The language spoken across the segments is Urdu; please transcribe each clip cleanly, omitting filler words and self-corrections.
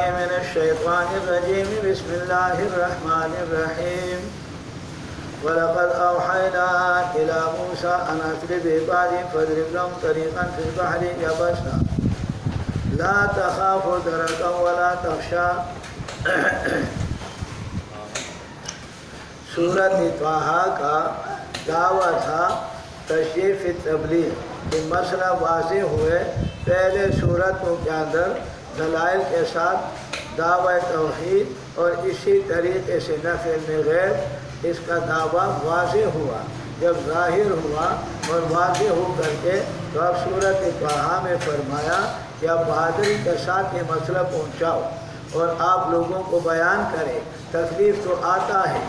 من الشيطان الرجيم بسم الله الرحمن الرحيم ولقد أوحينا إلى موسى أن أسر بعبادي فاضرب لهم طريقا في البحر يبسا لا تخاف دركا ولا تخشى. سورۃ طٰہٰ کا دعویٰ تھا تشریف تبلیغ کہ مسئلہ واضح ہوئے. پہلے صورتوں کے اندر دلائل کے ساتھ دعویٰ توحید اور اسی طریقے سے نفی غیر اس کا دعویٰ واضح ہوا. جب ظاہر ہوا اور واضح ہو کر کے تو اب سورۃ طٰہٰ میں فرمایا کہ اب بہادری کے ساتھ یہ مسئلہ پہنچاؤ اور آپ لوگوں کو بیان کریں. تکلیف تو آتا ہے،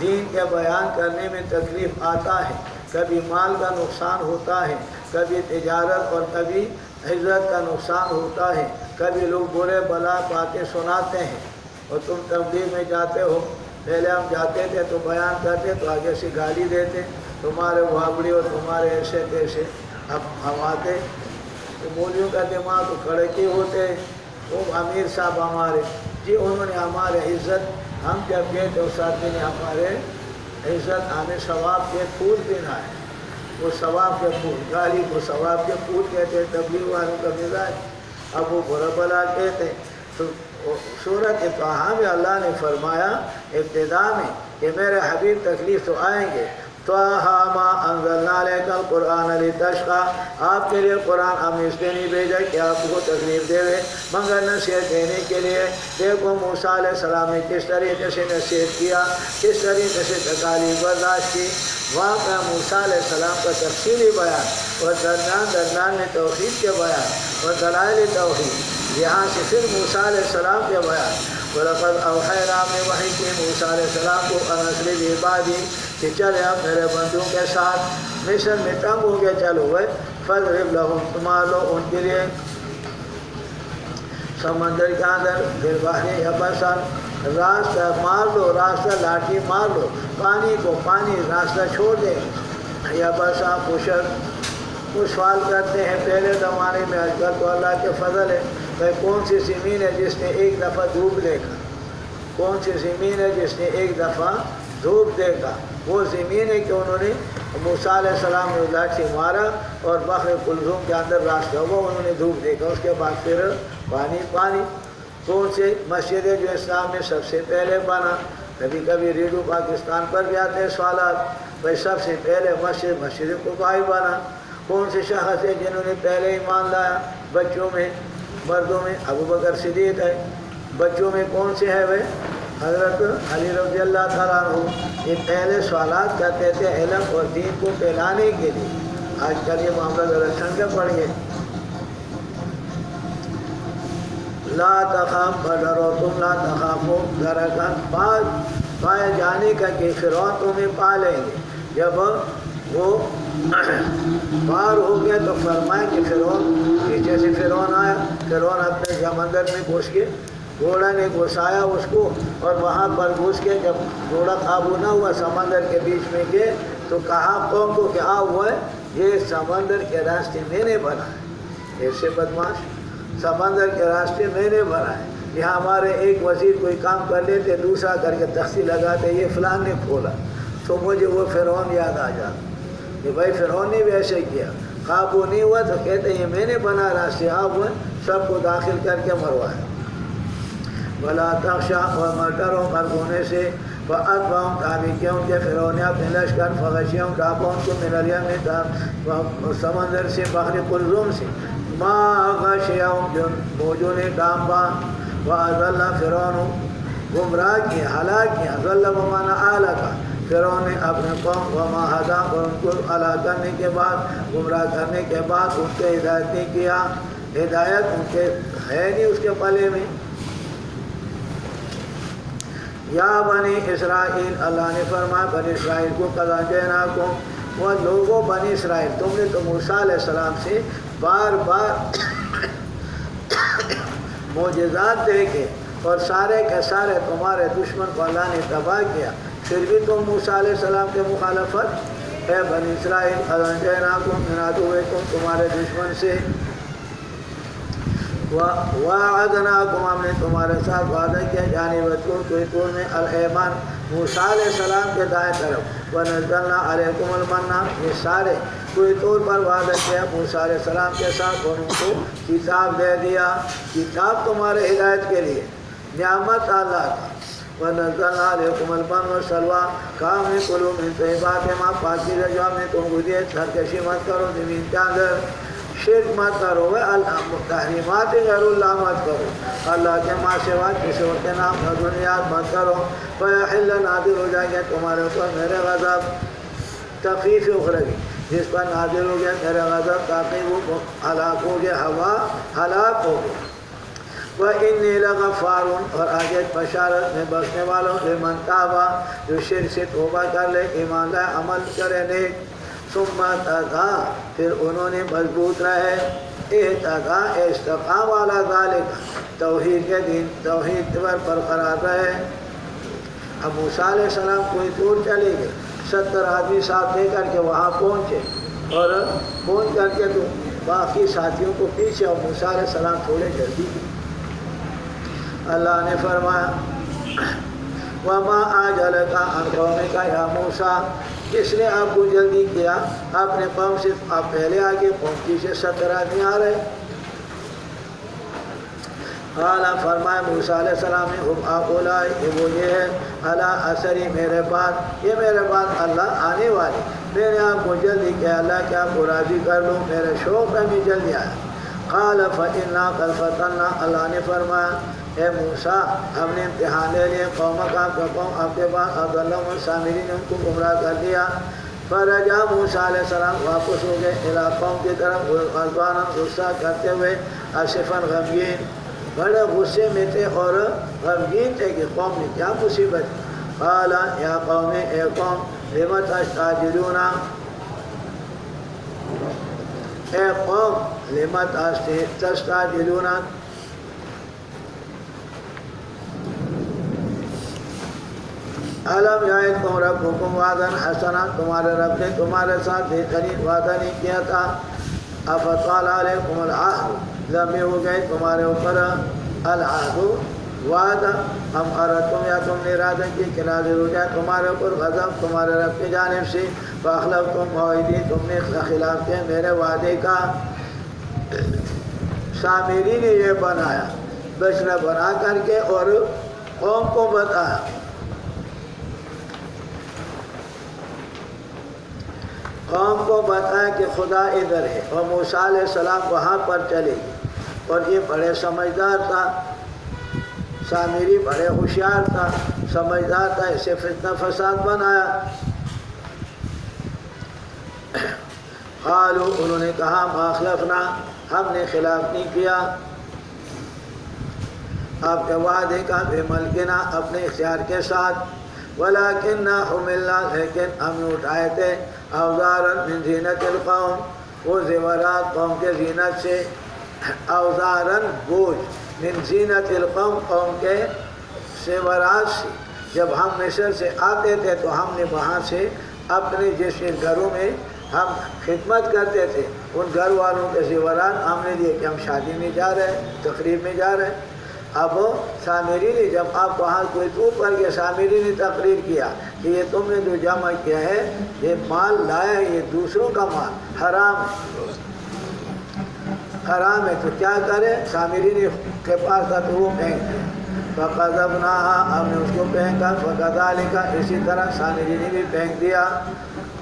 دین کے بیان کرنے میں تکلیف آتا ہے. کبھی مال کا نقصان ہوتا ہے، کبھی تجارت اور کبھی عزت کا نقصان ہوتا ہے. کبھی لوگ برے بلا باتیں سناتے ہیں اور تم تبلیغ میں جاتے ہو. پہلے ہم جاتے تھے تو بیان کرتے تو آگے سے گالی دیتے، تمہارے وابڑی اور تمہارے ایسے تیسے. اب ہم آتے تو مولویوں کا دماغ تو کڑکی ہوتے. وہ امیر صاحب ہمارے جی انہوں نے ہمارے عزت، ہم جب گئے تو ساتھی نے ہمارے عزت ہمیں ثواب کے پھول دینا ہے. وہ ثواب کے پھول، گالی کو ثواب کے پھول کہتے ہیں. تبلیغ والوں کا مزاج. اب وہ برا بلا کہتے. تو سورۃ طٰہٰ میں اللہ نے فرمایا ابتدا میں کہ میرے حبیب تکلیف تو آئیں گے. طٰہٰ ما انزلنا علیک القرآن لتشقیٰ، آپ کے لیے قرآن ہم اس لیے نہیں بھیجا کہ آپ کو تکلیف دے مگر نصیحت دینے کے لیے. دیکھو موسیٰ علیہ السلام نے کس طریقے سے نصیحت کیا، کس طریقے سے تکالیف برداشت کی. وہاں کا موسیٰ علیہ السلام کا تفصیلی بیان اور درمیان میں توحید کے بیان اور دلائل توحید. یہاں سے پھر موسیٰ علیہ السلام کے بیان. وَلَقَدْ أَوْحَيْنَا میں وحی کی موسیٰ علیہ السلام کو أَنْ أَسْرِ بِعِبَادِي کہ چلے اب میرے بندوں کے ساتھ. مصر میں تنگ ہو گئے، چلو ہوئے. فَاضْرِبْ لَهُمْ تو مار لو ان کے لیے سمندر کے اندر بِالْبَحْرِ يَبَسًا راستہ مار لو، راستہ لاٹھی مار لو. پانی کو پانی راستہ چھوڑ دے. يَبَسًا خشک. وہ سوال کرتے ہیں پہلے زمانے میں، آج کل تو اللہ کے فضل ہے. بھائی کون سی زمین ہے جس نے ایک دفعہ دھوپ دیکھا؟ کون سی زمین ہے جس نے ایک دفعہ دھوپ دیکھا؟ وہ زمین ہے کہ انہوں نے موسیٰ علیہ السلام نے لاٹھی مارا اور بحر کلثوم کے اندر راستہ ہوا، انہوں نے دھوپ دیکھا. اس کے بعد پھر پانی پانی. کون سے مسجد ہے جو اسلام میں سب سے پہلے بنا؟ کبھی کبھی ریڈیو پاکستان پر بھی آتے ہیں سوالات. بھائی سب سے پہلے مسجد قباء بنا. کون سے شخص ہے جنہوں نے پہلے ایمان لایا؟ بچوں میں مردوں میں ابو بکر صدیق ہے. بچوں میں کون سے ہے وہ؟ حضرت علی رضی اللہ تعالیٰ عنہ. یہ پہلے سوالات کرتے تھے علم اور دین کو پھیلانے کے لیے. آج کل یہ معاملہ ذرا ٹھنڈے پڑ گئے. لا تخاف ڈرو تم، لا تخافو درکا پائے جانے کا کہ فرعون تمہیں پا لیں گے. جب وہ پار ہو گیا تو فرمایا کہ فرعون پیچھے سے فرعون آیا. فرعون اپنے سمندر میں گھس کے گھوڑا نے گھسایا اس کو اور وہاں پر گھس کے جب گھوڑا قابو نہ ہوا سمندر کے بیچ میں گئے تو کہا قوم کو کہ ہوا ہے یہ سمندر کے راستے میں نے بنائے. ایسے بدماش سمندر کے راستے میں نے بنائے. یہاں ہمارے ایک وزیر کوئی کام کر لیتے دوسرا کر کے تختی لگاتے یہ فلان نے کھولا تو مجھے وہ فرعون یاد آ جاتا کہ بھائی فرعون نے بھی ایسے کیا. قابو نہیں ہوا تو کہتے یہ میں نے بنا راستے آپ ہوئے سب کو داخل کر کے مروایا. وَلَا تَخْشَىٰ اور مت ڈرو غرق ہونے سے. فَأَتْبَعَهُمْ تابع کیا ان کے فرعون نے اپنے لشکر. فَغَشِيَهُمْ ڈھانپا ان کو مِنَ الْيَمِّ سمندر سے بحر کلثوم سے. مَا غَشِيَهُمْ جو موجوں نے ڈھانپا. وَأَضَلَّ فرعون گمراہ کیا ہلاک کیا. ضل بمعنی اہلک فرعون نے اپنے قوم وما ہدا اور ان کو ہلاک کرنے کے بعد گمراہ کرنے کے بعد ان کے ہدایت نہیں کیا. ہدایت ان کے ہے نہیں اس کے پلے میں. یا بنی اسرائیل اللہ نے فرمایا بنی اسرائیل کو قد انجیناکم وہ لوگوں بنی اسرائیل تم نے تو موسیٰ علیہ السلام سے بار بار معجزات دیکھے اور سارے کے سارے تمہارے دشمن کو اللہ نے تباہ کیا. پھر بھی تم موسیٰ علیہ السلام کے مخالفت. اے بنی اسرائیل قد انجیناکم من عدوکم تمہارے دشمن سے. وَوَعَدْنَاكُمْ ہم نے تمہارے ساتھ وعدہ کیا جانب طور کوئی طور میں الایمان موسیٰ علیہ السلام کے دائیں طرف وَنَزَّلْنَا عَلَيْكُمُ الْمَنَّ یہ سارے کوئی طور پر وعدہ کیا موسیٰ علیہ السلام کے ساتھ اور ان کو کتاب دے دیا، کتاب تمہارے ہدایت کے لیے نعمت اللہ کا وَنَزَّلْنَا عَلَيْكُمُ الْمَنَّ وَالسَّلْوَىٰ کام میں کلو من طیبات ما پاکیزہ جو ہم نے تم کو دیے سرکشی مت کرو زمین کے اندر شرک مت کرو تحریمات غیر اللہ مت کرو اللہ کے ماں سوا کسی اور کے نام کا بنیاد مت کرو فَيَحِلَّ نازل ہو جائیں گے تمہارے اوپر میرے غضب تخفیف اخروی جس پر نازل ہو گیا میرے غضب تاکہ وہ ہلاک ہو گیا ہوا ہلاک ہو گیا وَإِنِّي لَغَفَّارٌ اور آگے بشارت میں بخشنے والوں لمن تابا جو شرک سے توبہ کر لے ایمان لائے عمل کرے نیک ثم تقا پھر انہوں نے مضبوط رہے اہتقا استقام والا ذالک توحید کے دین توحید پر برقرار رہے اب موسیٰ علیہ السلام کوئی دور چلے گئے 70 آدمی ساتھ لے کر کے وہاں پہنچے اور پہنچ کر کے تو باقی ساتھیوں کو پیچھے اور موسیٰ علیہ السلام تھوڑے جلدی کی اللہ نے فرمایا وَمَا آجَلَكَ عَنْ قَوْمِكَ يَا مُوسَىٰ کس نے آپ کو جلدی کیا اپنے قوم سے آپ پہلے آگے پہنچی سے 70 آدمی آ رہے قالا فرمایا موسیٰ علیہ السلام نے ہم آقولائے کہ وہ یہ ہے علی اثری میرے بعد یہ میرے بعد اللہ آنے والے میں نے آپ کو جلدی کیا اللہ کہ آپ کو راضی کر لوں میرے شوق میں بھی جلدی آیا قال فإنا قد فتنا اللہ نے فرمایا اے موسیٰ ہم نے امتحان لے لیے قوم کا آپ کا قوم آپ کے بعد عبداللہ السامری نے ان کو گمراہ کر دیا فرجع موسیٰ علیہ السلام واپس ہو گئے الی قوم کی طرف غضبانا غصہ کرتے ہوئے آصفاً غمگین بڑے غصے میں تھے اور غمگین تھے کہ قوم نے کیا مصیبت قال یا قوم اے قوم لم تستعجلون اے قوم لم تستعجلون علم یعدکم ربکم وعدا حسنا تمہارے رب نے تمہارے ساتھ بہترین وعدہ نہیں کیا تھا افطال علیکم العہد لمبے ہو گئے تمہارے اوپر العہد وعدہ ہم اردتم یا تم نے ارادہ کی کہ نازل ہو جائے تمہارے اوپر غضب تمہارے رب کی جانب سے فاخلفتم موعدی تم نے خلاف کیا میرے وعدے کا سامری نے یہ بنایا بشرا بنا کر کے اور قوم کو بتایا قوم کو بتایا کہ خدا ادھر ہے اور موسیٰ علیہ السلام وہاں پر چلے گئے اور یہ بڑے سمجھدار تھا سامری بڑے ہوشیار تھا سمجھدار تھا اسے فتنہ فساد بنایا قالوا انہوں نے کہا ما خلفنا ہم نے خلاف نہیں کیا آپ کے وعدے کا بے ملکنا اپنے اختیار کے ساتھ ولیکننا حملنا لیکن ہم نے اٹھائے تھے اوزارا من زینت القوم وہ زیورات قوم کے زینت سے اوزارا بوجھ من زینت القوم قوم کے زیورات سے جب ہم مصر سے آتے تھے تو ہم نے وہاں سے اپنے جس گھروں میں ہم خدمت کرتے تھے ان گھر والوں کے زیورات ہم نے دیے کہ ہم شادی میں جا رہے ہیں تقریب میں جا رہے ہیں اب سامری نے جب آپ وہاں کوئی طوف کر کے سامری نے تقریر کیا کہ یہ تم نے جو جمع کیا ہے یہ مال لایا یہ دوسروں کا مال حرام ہے تو کیا کرے سامری نے کے پاس تھا تو وہ پھینک دیا فَقَذَبْنَاهَا ہم نے اس کو پھینکا فَكَذَلِكَ اسی طرح سامری نے بھی پھینک دیا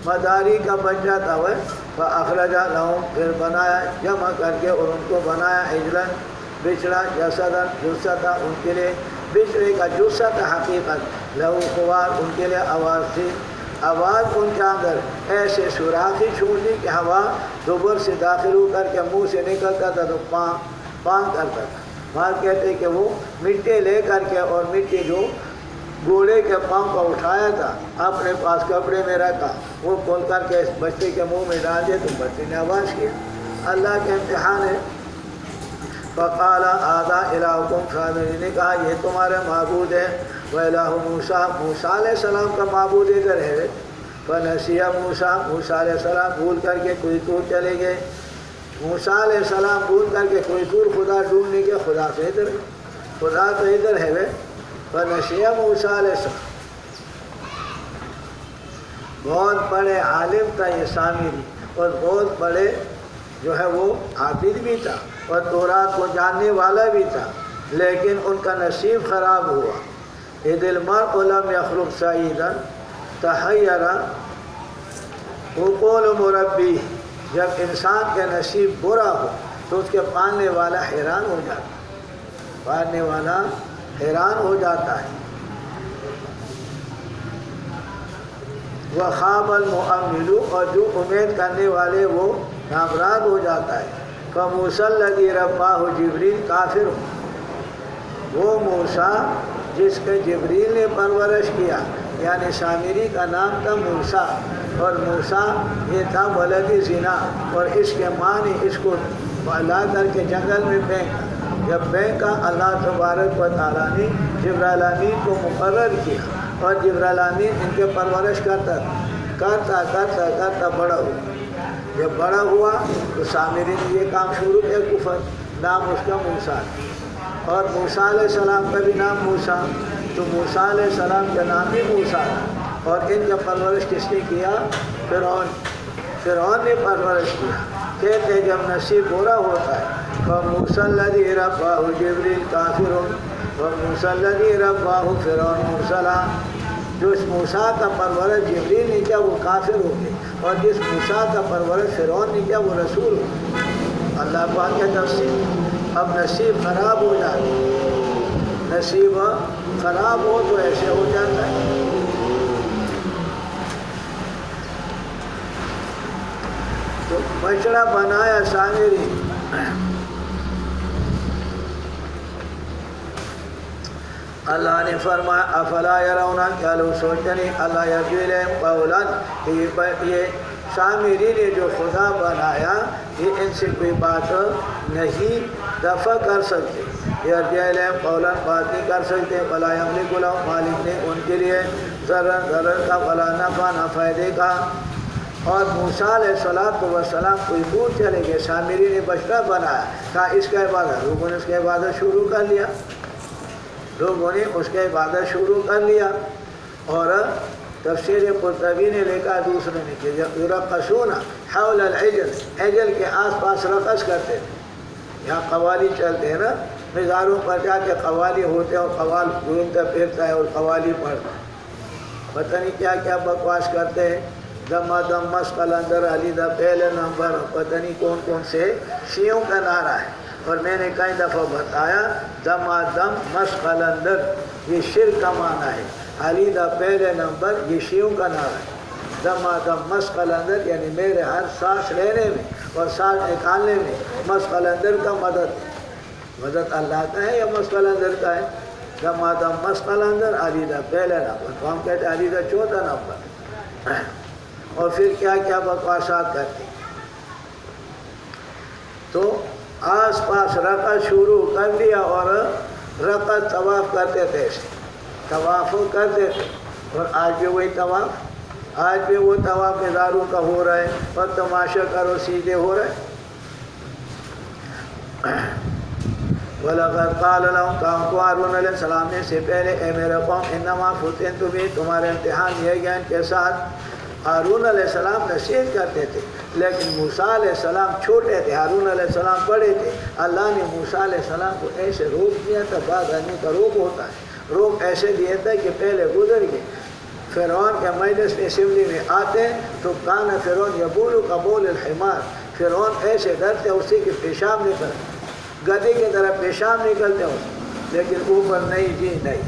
مداری کا بچہ تھا وہ فَأَخْرَجَ لَهُمْ پھر بنایا جمع کر کے اور ان کو بنایا عجلاً بچڑا جسدا جسہ تھا ان کے لیے بچڑے کا جسہ تھا حقیقت لہو خوار ان کے لیے آواز تھی آواز ان کے اندر ایسے سوراخی چھوڑ دی کہ ہوا دوبر سے داخل ہو کر کے منہ سے نکلتا تھا تو پان کرتا تھا وہاں کہتے کہ وہ مٹی لے کر کے اور مٹی جو گھوڑے کے پاؤں کو اٹھایا تھا اپنے پاس کپڑے میں رکھا وہ کھول کر کے اس بچے کے منہ میں ڈال دے تو بچے نے آواز کیا اللہ کے امتحان ہے فقال آدھا الہکم سامری نے کہا یہ تمہارے معبود ہے وَإِلَهُ موسیٰ موسیٰ علیہ السلام کا معبود ادھر ہے فنسیہ موسیٰ علیہ السلام بھول کر کے کوئی تو چلے گئے موسیٰ علیہ السلام ڈھونڈ کر کے کوئی دور خدا ڈھونڈنے کے خدا سے ادھر ہے، خدا تو ادھر ہے وہ فنسیہ موسیٰ علیہ السلام. بہت بڑے عالم تھا یہ سامری، اور بہت بڑے جو ہے وہ عابد بھی تھا اور تورات کو جاننے والا بھی تھا، لیکن ان کا نصیب خراب ہوا. اذ المرء لم يخلق سعیدا تحیر عقول مربی. جب انسان کا نصیب برا ہو تو اس کے پالنے والا حیران ہو جاتا ہے، پالنے والا حیران ہو جاتا ہے. وخاب المؤمل، اور جو امید کرنے والے وہ نامراد ہو جاتا ہے. فموسیٰ الذی رباہ جبریل کافر، وہ موسیٰ جس کے جبریل نے پرورش کیا، یعنی سامری کا نام تھا موسیٰ، اور موسیٰ یہ تھا ولد زنا، اور اس کے ماں نے اس کو لا کر کے جنگل میں پھینکا. جب پھینکا اللہ تبارک و تعالیٰ نے جبرائیل امین کو مقرر کیا، اور جبرائیل امین ان کے پرورش کرتا بڑا ہوا. جب بڑا ہوا تو سامری نے یہ کام شروع کیا، کفر. نام اس کا موسیٰ، اور موسیٰ علیہ السلام کا بھی نام موسیٰ، تو موسیٰ علیہ السلام کا نام بھی موسیٰ، اور ان کا پرورش کس نے کیا؟ فرعون نے پرورش کیا. کہتے جب نصیب برا ہوتا ہے فموسیٰ الذی رباہ جبریل کافر وموسیٰ الذی رباہ فرعون مرسلا. جو اس موسیٰ کا پرورش جبریل نے کیا وہ کافر ہو گئے، اور جس موسیٰ کا پرورش فرعون نے کیا وہ رسول ہو گئے. اللہ پاک کے تفسیر. اب نصیب خراب ہو جاتا ہے، نصیب خراب ہو تو ایسے ہو جاتا ہے. تو بچڑا بنایا سامری. اللہ نے فرمایا افلا یرون، کیا لوگ سوچتے نہیں اللہ یرجو قولا، یہ سامری نے جو خدا بنایا یہ ان سے کوئی بات نہیں دفع کر سکتے. یرجو قولا، بات نہیں کر سکتے. فلا یملک لهم، مالک نے ان کے لیے ضرر کا ولا نفع، نہ فائدے کا. اور موسیٰ علیہ السلام کوئی دور چلے گئے، سامری نے بچڑا بنایا، کہا اس کا عبادت. لوگوں نے اس کی عبادت شروع کر لیا، لوگوں نے اس کی عبادت شروع کر لیا. اور تفسیر قرطبی نے لکھا دوسرے نے کہ یرقصون حول العجل، عجل کے آس پاس رقص کرتے تھے. یہاں قوالی چلتے ہیں نا، مزاروں پر جا کے قوالی ہوتے ہیں، اور قوال گھومتا پھرتا ہے اور قوالی پڑھتا ہے، پتہ نہیں کیا کیا بکواس کرتے ہیں. دما دم مشق قلندر علی دا پہلے نمبر، پتہ نہیں کون کون سے شیعوں کا نعرہ ہے. اور میں نے کئی دفعہ بتایا دما دم مشق قلندر یہ شرک کا معنی ہے، علی دا پہلے نمبر یہ شیعوں کا نعرہ ہے. دما دم مشق قلندر یعنی میرے ہر سانس لینے میں اور سانس نکالنے میں مشق قلندر کا مدد اللہ کا ہے یا مشق قلندر کا ہے؟ دما دم مشق قلندر علی دا پہلے نمبر، تو ہم کہتے ہیں علی دا چوتھا نمبر. اور پھر کیا کیا بکواسات کرتے. تو آس پاس رقص شروع کر دیا، اور رقص طواف کرتے تھے، طواف کرتے تھے. اور آج بھی وہی طواف، آج بھی وہ طواف مزاروں کا ہو رہا ہے، اور تماشا کرو سیدھے ہو رہے. وَلَقَدْ قَالَ لَهُمْ، کہا کو ہارون علیہ السلام نے سے پہلے اے میرے قوم انما فتنتم بہ، تمہارے امتحان لیا گیا ان کے ساتھ. ہارون علیہ السلام نصیحت کرتے تھے، لیکن موسیٰ علیہ السلام چھوٹے تھے، ہارون علیہ السلام بڑے تھے. اللہ نے موسیٰ علیہ السلام کو ایسے روک دیا تھا، بعض آدمی کا روک ہوتا ہے، روک ایسے دیا تھا کہ پہلے گزر گئے. فرعون کے مجلس میں اسمبلی میں آتے تو کان فرعون یبول قبول الحمار، فرعون ایسے ڈرتے اسی کے پیشاب نکل، گدے کی طرح پیشاب نکلتے ہو، لیکن اوپر نہیں جی نہیں.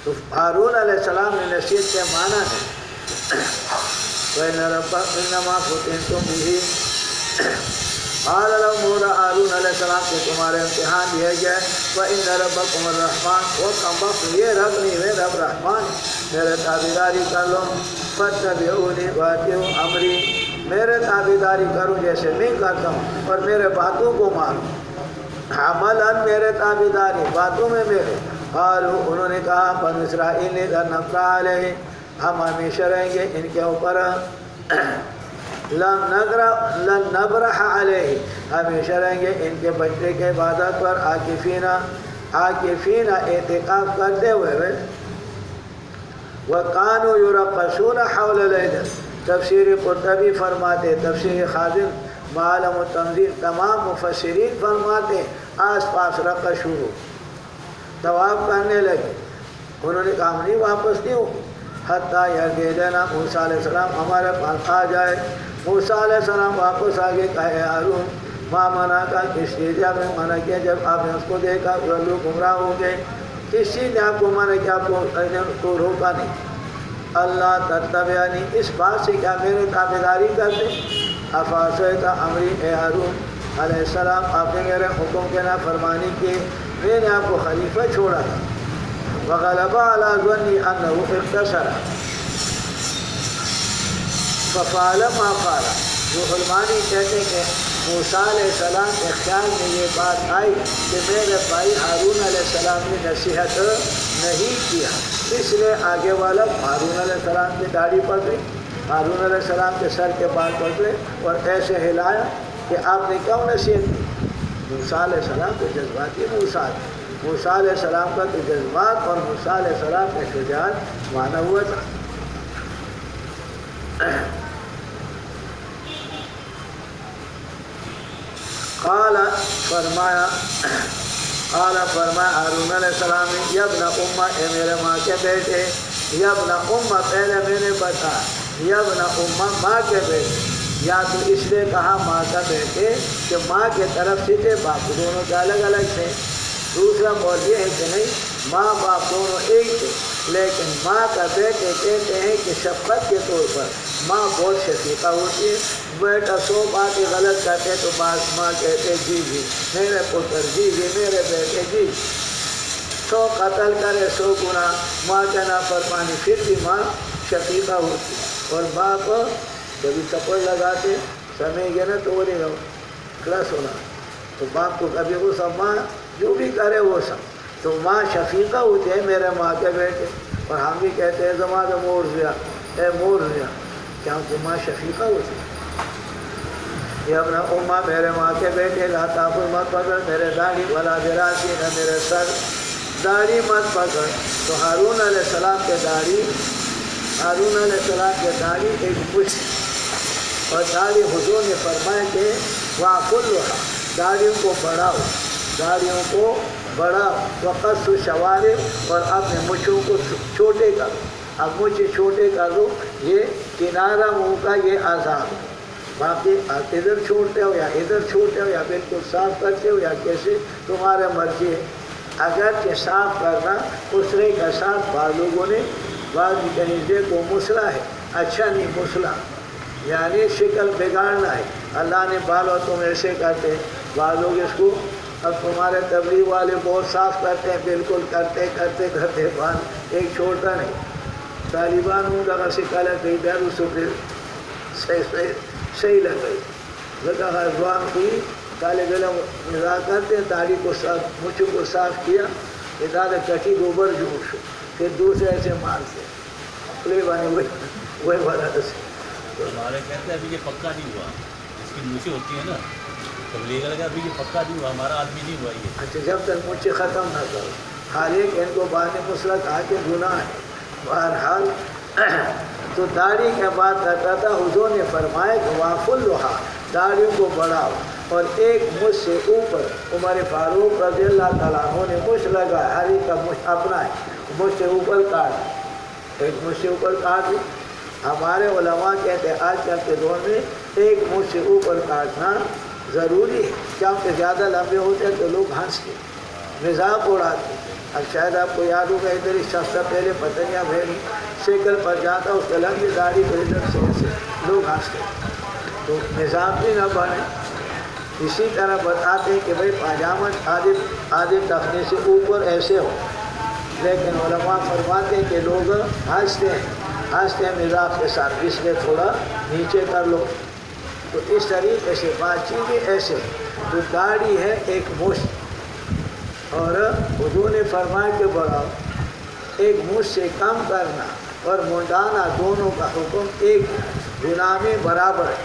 تو ہارون علیہ السلام نے نصیحت کے معنی ہے وَإِنَّ رَبَّكَ إِنَّمَا فُتِنتُم بِهِ. قال لهم ہارون علیہ السلام کو تمہارے امتحان دیا گیا ہے. وَإِنَّ رَبَّكُمُ الرَّحْمَنُ، وہ کم وقت یہ رب نہیں ہے، رب رحمان. میرے تابعداری کر لو، فَاتَّبِعُونِي وَأَطِیعُوا أَمْرِی، میرے تابعداری کرو جیسے میں کرتا ہوں، اور میرے باتوں کو مانو. عملاً میرے تابعداری، باتوں میں میرے. قالوا، انہوں نے کہا بنو اسرائیل نے نفرا علیہ، ہم ہمیشہ رہیں گے ان کے اوپر لن نبرح علیہ، ہمیشہ رہیں گے ان کے بچے کے عبادت پر، عاکفین اعتکاف کرتے ہوئے. وَقَانُوا يُرَقَّصُونَ حَوْلَ اللَّيْلِ، تفسیر قرطبی فرماتے، تفسیر خازن معالم و تنزیل تمام مفسرین فرماتے آس پاس رقص شروع، طواف کرنے لگے. انہوں نے کہا ہم نہیں واپس نہیں ہوگی حتیٰ یرجعنا، موسیٰ علیہ السلام ہمارے پاس آ جائے. موسیٰ علیہ السلام واپس آگے کہے ہارون ما منع کا، کس چیز نے منع کیا جب آپ نے اس کو دیکھا؟ لوگ گمراہ ہو گئے. کس چیز نے آپ کو منع کیا؟ آپ کو روکا نہیں. اللہ تتبعنی، اس بات سے کیا میرے تابعداری کرتے؟ افعصیت امری، اے ہارون علیہ السلام آپ نے میرے حکم کے نافرمانی کی، میں نے آپ کو خلیفہ چھوڑا تھا. وغلب علی ظنی انہ اقتصر ففعل ما فعل. جو علمانی کہتے ہیں کہ موسیٰ علیہ السلام کے خیال میں یہ بات آئی کہ میرے بھائی ہارون علیہ السلام نے نصیحت نہیں کیا، اس لیے آگے والا ہارون علیہ السلام کی داڑھی پکڑی، ہارون علیہ السلام کے سر کے بال پکڑے اور ایسے ہلایا کہ آپ نے کیوں نصیحت کی؟ موسیٰ علیہ السلام کے جذباتی موسیٰ علیہ السلام کا تو جذبات اور موسیٰ علیہ السلام کا شجاعت مانا ہوا تھا. قال فرمایا ہارون علیہ السلام نے یا ابن امہ، اے میرے ماں کے بیٹے، یا ابن امہ پہلے میں نے بتا، یا ابن امہ ماں کے بیٹے، یا تو اس لیے کہا ماں کا بیٹے کہ ماں کے طرف سے تھے، باپ دونوں کے الگ الگ تھے. دوسرا بول یہ ہے کہ نہیں ماں باپ دونوں ایک تھے، لیکن ماں کا بیٹے کہتے ہیں کہ شفقت کے طور پر ماں بہت شفیقہ ہوتی ہے. بیٹا 100 باتیں غلط کرتے تو ماں کہتے جی جی میرے پتر، جی جی میرے بیٹے، جی 100 قتل کرے 100 گناہ ماں کے نافرمانی پھر بھی ماں شفیقہ ہوتی ہے. اور باپ کبھی چپڑ لگاتے سمجھ گئے نا تو وہ نہیں کلاس ہونا، تو باپ کو کبھی وہ سب ماں جو بھی کرے وہ سب، تو ماں شفیقہ ہوتی ہے میرے ماں کے بیٹے. اور ہم بھی کہتے ہیں زمانہ مور دیا، اے مور دیا، کیونکہ ماں شفیقہ ہوتی ہے. یہ اپنا اماں میرے ماں کے بیٹے، لا تاخذ مت پکڑ میرے داڑھی ولا براسی، نہ میرے سر، داڑھی مت پکڑ. تو ہارون علیہ السلام کے داڑھی ایک مشت، اور داڑھی حضور نے فرمایا کہ وَعْفُلُّهَا، داڑھیوں کو بڑھاؤ، وقص الشوارب، اور اپنے مچھوں کو چھوٹے کرو. اب مجھے چھوٹے کر دو، یہ کنارہ منہ کا یہ عذاب ہے. باقی آپ ادھر چھوڑتے ہو یا ادھر چھوڑتے ہو یا بالکل صاف کرتے ہو یا کیسے تمہارے مرضی ہے. اگر کہ صاف کرنا اسرے کا ساتھ بعض لوگوں نے بعض کنیزے کو مسلا ہے، اچھا نہیں مسلا، یعنی شکل بگاڑنا ہے. اللہ نے بالو تم ایسے کرتے، بعض لوگ اس کو اب تمہارے تبلیغ والے بہت صاف کرتے ہیں، بالکل کرتے بال ایک چھوڑتا نہیں. طالبان ہوں لگا سکھا لگئی دیر اس پھر صحیح لگ گئی لگا زبان ہوئی. طالب علم مزاح کرتے ہیں، داڑھی کو صاف، مچھوں کو صاف کیا، ادارہ کٹی گوبر جوش، پھر دوسرے ایسے مارتے پلے بانے وہی والا سے. تو ہمارے کہتے ہیں ابھی یہ پکا نہیں ہوا، اس کی مچھیں ہوتی ہیں نا، تبلیغ لگا ابھی یہ پکا نہیں ہوا، ہمارا آدمی نہیں ہوا یہ. اچھا جب تک مجھے ختم نہ کرو، حالانکہ ان کو بعد مسئلہ کہا کہ گناہ ہے. بہرحال تو داڑھی کے بات کرتا تھا. حضور نے فرمایا کہ وَعْفُلُّهَا، داڑھیوں کو بڑھاؤ. اور ایک مجھ سے اوپر عمر فاروق رضی اللہ تعالیٰ عنہ نے مجھ لگا، ہر ایک کا مجھ اپنا ہے، مجھ سے اوپر کاٹ، ایک مجھ سے اوپر کاٹ. ہمارے علماء کہتے ہیں آج کل کے دور میں ایک مجھ سے اوپر کاٹنا ضروری ہے، کیونکہ زیادہ لمبے ہوتے ہیں تو لوگ ہنستے مذاق اڑاتے. اب شاید آپ کو یاد ہوگا ادھر اس شخص سے پہلے پتنگیاں بھیڑی سیکل پر جاتا، اس کے لمبی داڑھی کو ادھر سے ایسے لوگ ہنستے، تو مذاق بھی نہ بنے. اسی طرح بتاتے ہیں کہ بھائی پاجامہ آدھے ٹخنے سے اوپر ایسے ہو، لیکن علماء فرماتے ہیں کہ لوگ ہنستے ہیں مذاق کے ساتھ، اس لیے تھوڑا نیچے کر لو. تو اس طریقے سے بات چیت بھی ایسے. تو داڑھی ہے ایک مشت، اور حضور نے فرمایا کہ بڑھاؤ. ایک مشت سے کم کرنا اور منڈانا دونوں کا حکم ایک گناہ میں برابر ہے،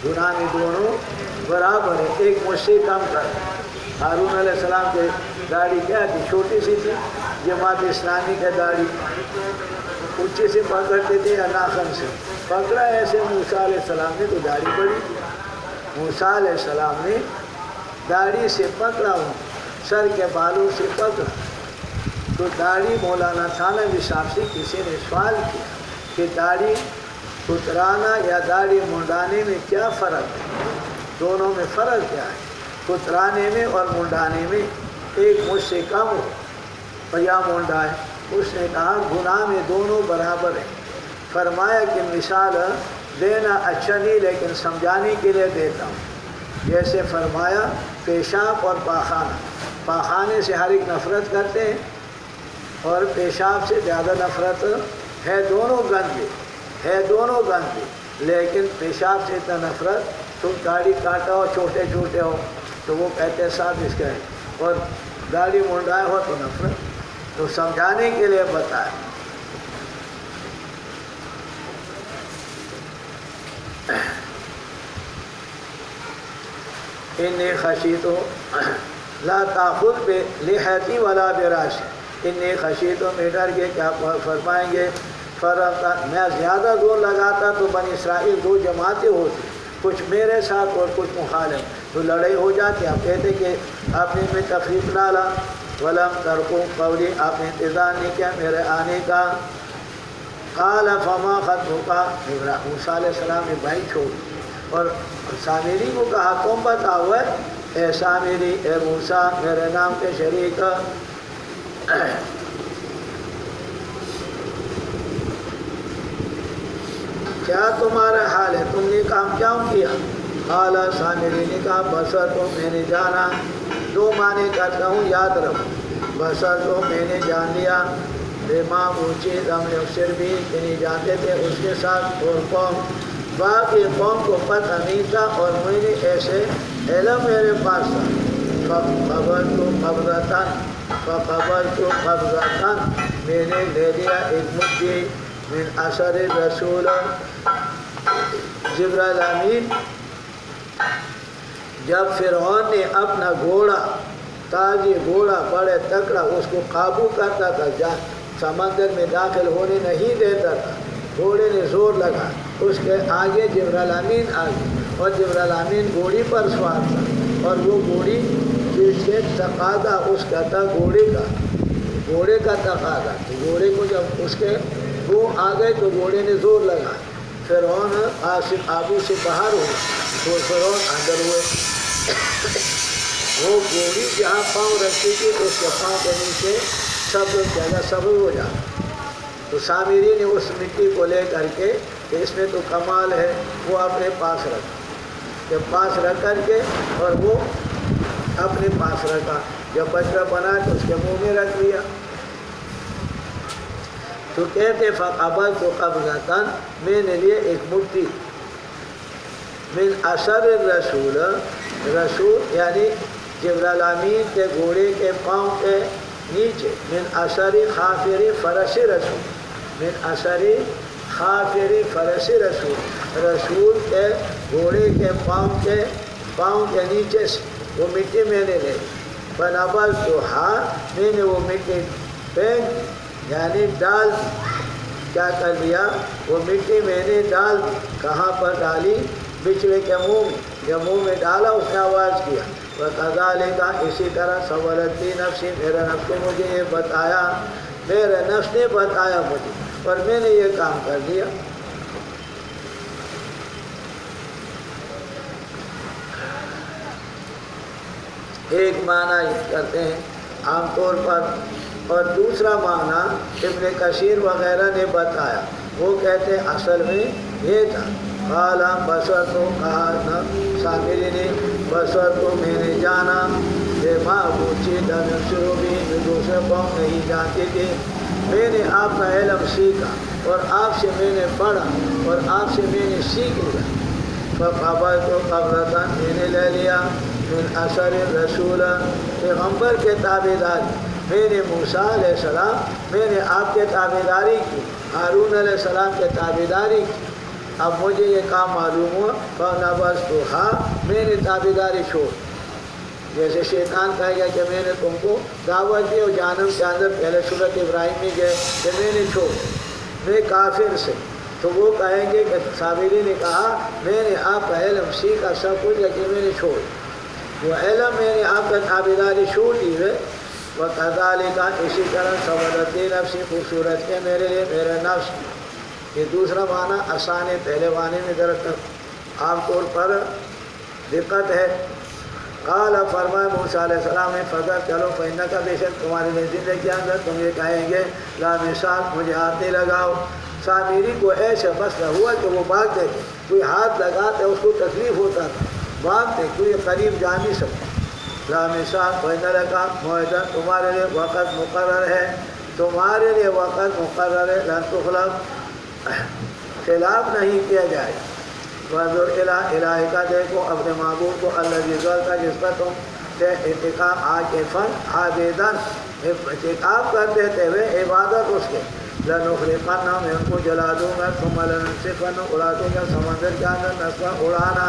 گناہ میں دونوں برابر ہے، ایک مجھ سے کم کر۔ ہارون علیہ السلام کی داڑھی کیا تھی؟ چھوٹی سی تھی، جماعت اسلامی کی داڑھی اونچی سے پکڑتے تھے یا ناخن سے پکڑا، ایسے موسیٰ علیہ السلام نے تو داڑھی پڑی، موسیٰ علیہ السلام نے داڑھی سے پکڑا، سر کے بالوں سے پکڑا۔ تو داڑھی مولانا تھانوی صاحب سے کسی نے سوال کیا کہ داڑھی کترانا یا داڑھی منڈانے میں کیا فرق ہے، دونوں میں فرق کیا ہے؟ کترانے میں اور منڈانے میں ایک مجھ سے کم ہو اور یا منڈائے۔ اس نے کہا گناہ میں دونوں برابر ہیں۔ فرمایا کہ مثال دینا اچھا نہیں لیکن سمجھانے کے لیے دیتا ہوں۔ جیسے فرمایا پیشاب اور پاخانہ، پاخانے سے ہر ایک نفرت کرتے ہیں اور پیشاب سے زیادہ نفرت ہے، دونوں گندے ہے، دونوں گندے، لیکن پیشاب سے اتنا نفرت، تم داڑھی کاٹا ہو چھوٹے چھوٹے ہو تو وہ کہتے ہیں صاحب اس کا ہے، اور داڑھی منڈائے ہو تو نفرت۔ تو سمجھانے کے لیے بتایا۔ انی خشیت لا تاخذ بلحیتی ولا براسی، انی خشیت میں ڈر گئے کیا فرمائیں گے فرق، میں زیادہ زور لگاتا تو بنی اسرائیل دو جماعتیں ہوتی، کچھ میرے ساتھ اور کچھ مخالف، تو لڑائی ہو جاتی۔ آپ کہتے کہ آپ نے میں تفریق ڈالا، ولم ترکو قولی، آپ نے انتظار نہیں کیا میرے آنے کا۔ قال فما خطبک، موسیٰ علیہ السلام نے بھائی چھوڑ اور سامری کو کہا تم بتاؤ اے سامری، اے موسیٰ میرے نام کے شریک، کیا تمہارا حال ہے، تم نے کام کیوں کیا؟ قال سامری نے کہا بصر تو میں نے جانا، دو معنی کرتا ہوں یاد رکھو، بصر تو میں نے جان لیا، بما اونچی دم یکسر بھی نہیں جانتے تھے اس کے ساتھ، اور قوم باقی قوم کو پتہ نہیں تھا، اور میں نے ایسے علم میرے پاس تھا۔ فقبضت قبضۃ، میں نے لے لیا ایک مٹھی، من اثر رسول، جبرائیل امین جب فرعون نے اپنا گھوڑا، تاجی گھوڑا بڑے تکڑا، اس کو قابو کرتا تھا، سمندر میں داخل ہونے نہیں دیتا تھا، گھوڑے نے زور لگا، اس کے آگے جبرائیل امین آگے، اور جبرائیل امین گھوڑی پر سوار تھا، اور وہ گھوڑی جس کے تقاضا اس کا تھا گھوڑے کا تقاضا، تو گھوڑے کو جب اس کے وہ آ گئے تو گھوڑے نے زور لگا، فرعون آبو سے باہر ہوا تو فرعون اندر ہوئے، وہ گھوڑی جہاں پاؤں رکھتی تھی اس کے پاؤں کے نیچے سب جگہ سبز ہو جاتا۔ تو سامری نے اس مٹی کو لے کر کے کہ اس میں تو کمال ہے، وہ اپنے پاس رکھا، جب پاس رکھ کر کے اور وہ اپنے پاس رکھا، جب بچہ بنا تو اس کے منہ میں رکھ لیا۔ تو کہتے فقبضت قبضۃ، میں نے لیے ایک مٹھی، من اثر الرسول، رسول یعنی جبرائیل امین کے گھوڑے کے پاؤں کے نیچے، من اثر خافر فرس رسول، من اثر خافر فرس رسول، رسول کے گھوڑے کے پاؤں کے نیچے سے وہ مٹی میں نے لے، فنبذتها، میں نے وہ مٹی پھینک یعنی ڈال دی، کیا کر لیا وہ مٹی میں نے ڈال دی، کہاں پر ڈالی؟ بچڑے کے منہ میں، جب منہ میں ڈالا اس نے آواز کیا، وَكَذَلِكَ، اسی طرح سَوَّلَتْ لِي نَفْسِي، میرا نفس نے مجھے یہ بتایا، میرے نفس نے بتایا مجھے اور میں نے یہ کام کر دیا۔ ایک معنی یہ کرتے ہیں عام طور پر، اور دوسرا معنی ابن کثیر وغیرہ نے بتایا، وہ کہتے ہیں اصل میں یہ تھا، قال بصرت، کہا سامری نے بصرت، میں نے جانا، بما اوچی لم یبصروا بھی، جو دوسرے قوم نہیں جانتے تھے، میں نے آپ کا علم سیکھا اور آپ سے میں نے پڑھا اور آپ سے میں نے سیکھ لیا۔ فقبضت قبضۃ، میں نے لے لیا، من اثر رسول، پیغمبر کے تابع داری، میں نے موسیٰ علیہ السلام، میں نے آپ کے تابع داری کی، ہارون علیہ السلام کے تابعداری کی. اب مجھے یہ کام معلوم ہوا فَنَبَذْتُهَا میں نے تابعداری چھوڑ. جیسے شیطان کہے گا کہ میں نے تم کو دعوت دی اور جہنم کے اندر پہلے صورت ابراہیم میں گئے کہ میں نے چھوڑ میں کافر سے، تو وہ کہیں گے کہ صابری نے کہا میں نے آپ کا علم سیکھا سب کچھ لیکن میں نے چھوڑ وہ علم میں نے آپ کا تابعداری چھوڑ دی ہے. وَكَذَلِكَ اسی طرح سَوَّلَتْ لِي نَفْسِي خوبصورت ہے میرے لیے میرا نفس. یہ دوسرا معنی آسان ہے، پہلے معنی میں ذرا عام طور پر دقت ہے. قال فرمائے موسیٰ علیہ السلام نے فضل چلو فإنک بے شک تمہاری زندگی کے اندر تم یہ کہیں گے لا مثال مجھے ہاتھ نہیں لگاؤ. سامری کو ایسا مسئلہ ہوا کہ وہ بھاگتے تھے، کوئی ہاتھ لگاتے اس کو تکلیف ہوتا تھا، بھاگتے کوئی قریب جا نہیں سکتا. لا مثال فإنک موعدہ تمہارے لیے وقت مقرر ہے، تمہارے لیے وقت مقرر ہے. لن تخلف خلاف نہیں کیا جائے. وَانظُرْ إِلَىٰ إِلَٰهِكَ دیکھو اپنے معبود کو الذی ظَلْتَ جس پر تم سے انتقام عاکفاً عابداً انتقام کرتے تھے وہ عبادت اس کے. لَنُخْرِقَنَّهُمْ میں ان کو جلا دوں گا ثُمَّ لَنُنسِفَنَّهُمْ اڑا دوں گا سمندر کے اندر نسفا اڑانا.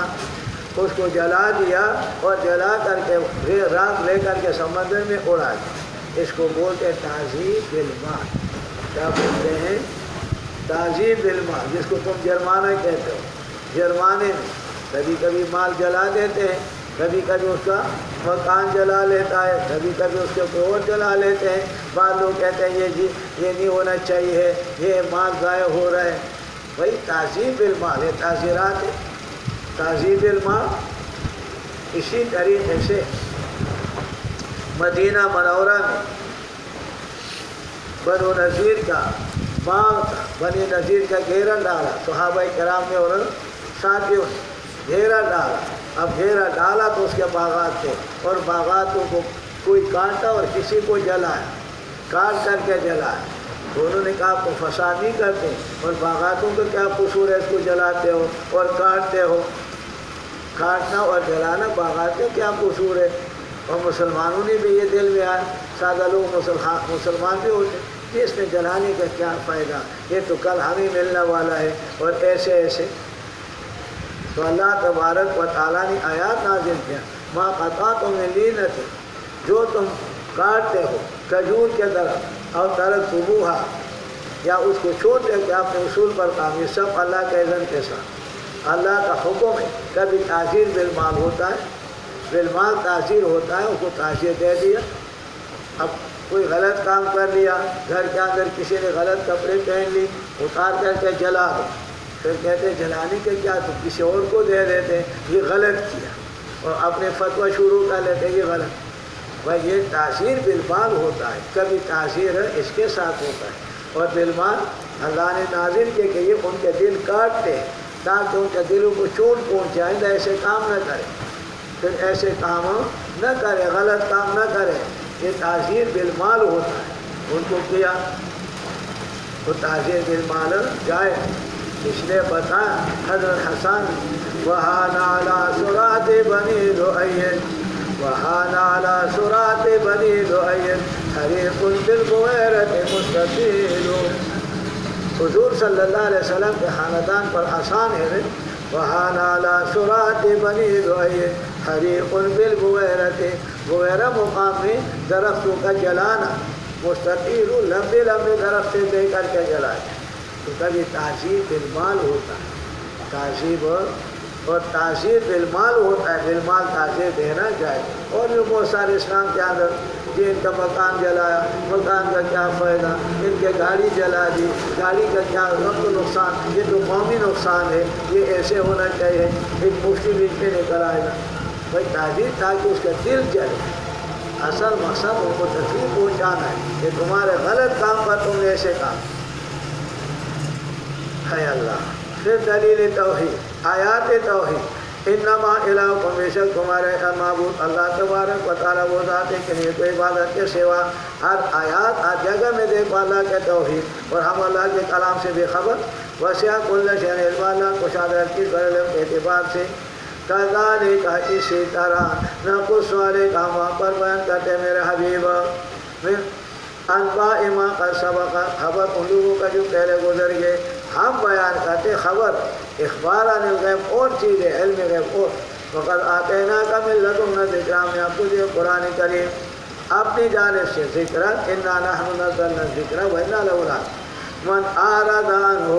اس کو جلا دیا اور جلا کر کے پھر راکھ لے کر کے سمندر میں اڑا دیا. اس کو بولتے ہیں تعذیب بالماء. کیا بولتے ہیں؟ تعذیب بالماء، جس کو تم جرمانہ کہتے ہو. جرمانے میں کبھی کبھی مال جلا دیتے ہیں، کبھی کبھی اس کا مکان جلا لیتا ہے، کبھی کبھی اس کے اوپر اور جلا لیتے ہیں. بعض لوگ کہتے ہیں یہ نہیں ہونا چاہیے، یہ مال ضائع ہو رہا ہے. بھائی تعذیب بالمال ہے، تعزیرات ہے. تعذیب بالمال اسی طریقے سے مدینہ منورہ میں بنو نذیر کا باغ تھا، بنی نذیر کا گھیرا ڈالا صحابہ کرام نے اور ساتھیوں نے گھیرا ڈالا. اب گھیرا ڈالا تو اس کے باغات تھے اور باغاتوں کو کوئی کاٹا اور کسی کو جلایا، کاٹ کر کے جلایا. تو انہوں نے کہا آپ کو فساد نہیں کرتے اور باغاتوں کا کیا قصور ہے، اس کو جلاتے ہو اور کاٹتے ہو. کاٹنا اور جلانا باغات کا کیا قصور ہے؟ اور مسلمانوں نے بھی یہ دل میں آیا، سادہ لوگ مسلمان بھی ہوتے کہ اس میں جلانے کا کیا فائدہ، یہ تو کل ہمیں ملنے والا ہے اور ایسے ایسے. تو اللہ تبارک و تعالیٰ نے آیات نازل کیا ما قطعتم من لینۃ جو تم کاٹتے ہو کھجور کے درخت اور ترکتموہا یا اس کو چھوڑتے ہو کہ اپنے اصول پر کام، یہ سب اللہ کے اذن کے ساتھ اللہ کا حکم ہے. کبھی تعزیر بالمال ہوتا ہے، بالمال تعزیر ہوتا ہے، اس کو تعزیر دے دیا. اب کوئی غلط کام کر لیا، گھر کے اندر کسی نے غلط کپڑے پہن لی، اتار کر کے جلا دو. پھر کہتے ہیں جلانے کے کیا تو کسی اور کو دے دیتے یہ غلط کیا اور اپنے فتویٰ شروع کر لیتے یہ غلط. بھائی یہ تعزیر بالمال ہوتا ہے، کبھی تعزیر ہے اس کے ساتھ ہوتا ہے. اور بالمال اللہ نے نازل کیا کہ یہ ان کے دل کاٹتے ہیں تاکہ ان کے دلوں کو چوٹ پہنچائے، ایسے کام نہ کرے، پھر ایسے کام نہ کرے، غلط کام نہ کرے. یہ تعزیر بالمال ہوتا ہے. ان کو کیا تو تعزیر بالمال جائے. اس لیے بتایا حضرت حسن وَحَانَ عَلَىٰ صُرَاطِ بَنِي لُؤَيٍّ وَحَانَ عَلَىٰ صُرَاطِ بَنِي لُؤَيٍّ حَرِيقٌ بِالْبُوَيْرَةِ مُسْتَطِيلٌ. حضور صلی اللہ علیہ وسلم کے خاندان پر آسان ہے. وَحَانَ عَلَىٰ صُرَاطِ بَنِي لُؤَيٍّ حَرِيقٌ بِالْبُوَيْرَةِ بویرہ مقام میں درختوں کا جلانا، مستطیل لمبے لمبے درخت سے دے کر کے جلائے. تو کبھی تعذیب بالمال ہوتا ہے، تعذیب اور تعزیر بالمال ہوتا ہے. بالمال تعزیر دینا چاہیے. اور بھی بہت سارے اسلام کے اندر جن کا مکان جلایا، مکان کا کیا فائدہ، ان کے گاڑی جلا دی، گاڑی کا کیا نقصان، یہ تو قومی نقصان ہے، یہ ایسے ہونا چاہیے. ایک مفتی بیچ میں نکل آئے گا بھائی تعزیر تاکہ اس کا دل جلے. اصل مقصد ان کو تکلیف پہنچانا ہے کہ تمہارے غلط کام پر تم نے ایسے کام ہے. اللہ پھر دلیل توحید، آیات توحید. انما الہکم بے شک تمہارے معبود اللہ تبارک و تعالیٰ وہ ذات ہے کہ نہیں کوئی عبادت کے سوا. ہر آیات ہر جگہ میں دیکھو اللہ کے توحید. اور ہم اللہ کے کلام سے بے خبر. وسع کل شیء علم، اللہ کشادہ ہر چیز پر علم کے اعتبار سے. کذالک اسی طرح نقص علیک ہم وہاں پر بیان کرتے میرے حبیب. انباء ما قد سبق، خبر ان لوگوں کا جو پہلے گزر گئے. ہم بیان کرتے خبر، اخبار عن الغیب اور چیز ہے، علم غیب اور. وقد آتیناک من لدنا ذکرا، میں آپ کو دیا قرآن کریم اپنی جانب سے ذکر. انا نحن نزلنا الذکر وانا له لحافظون. من اعرض عنہ،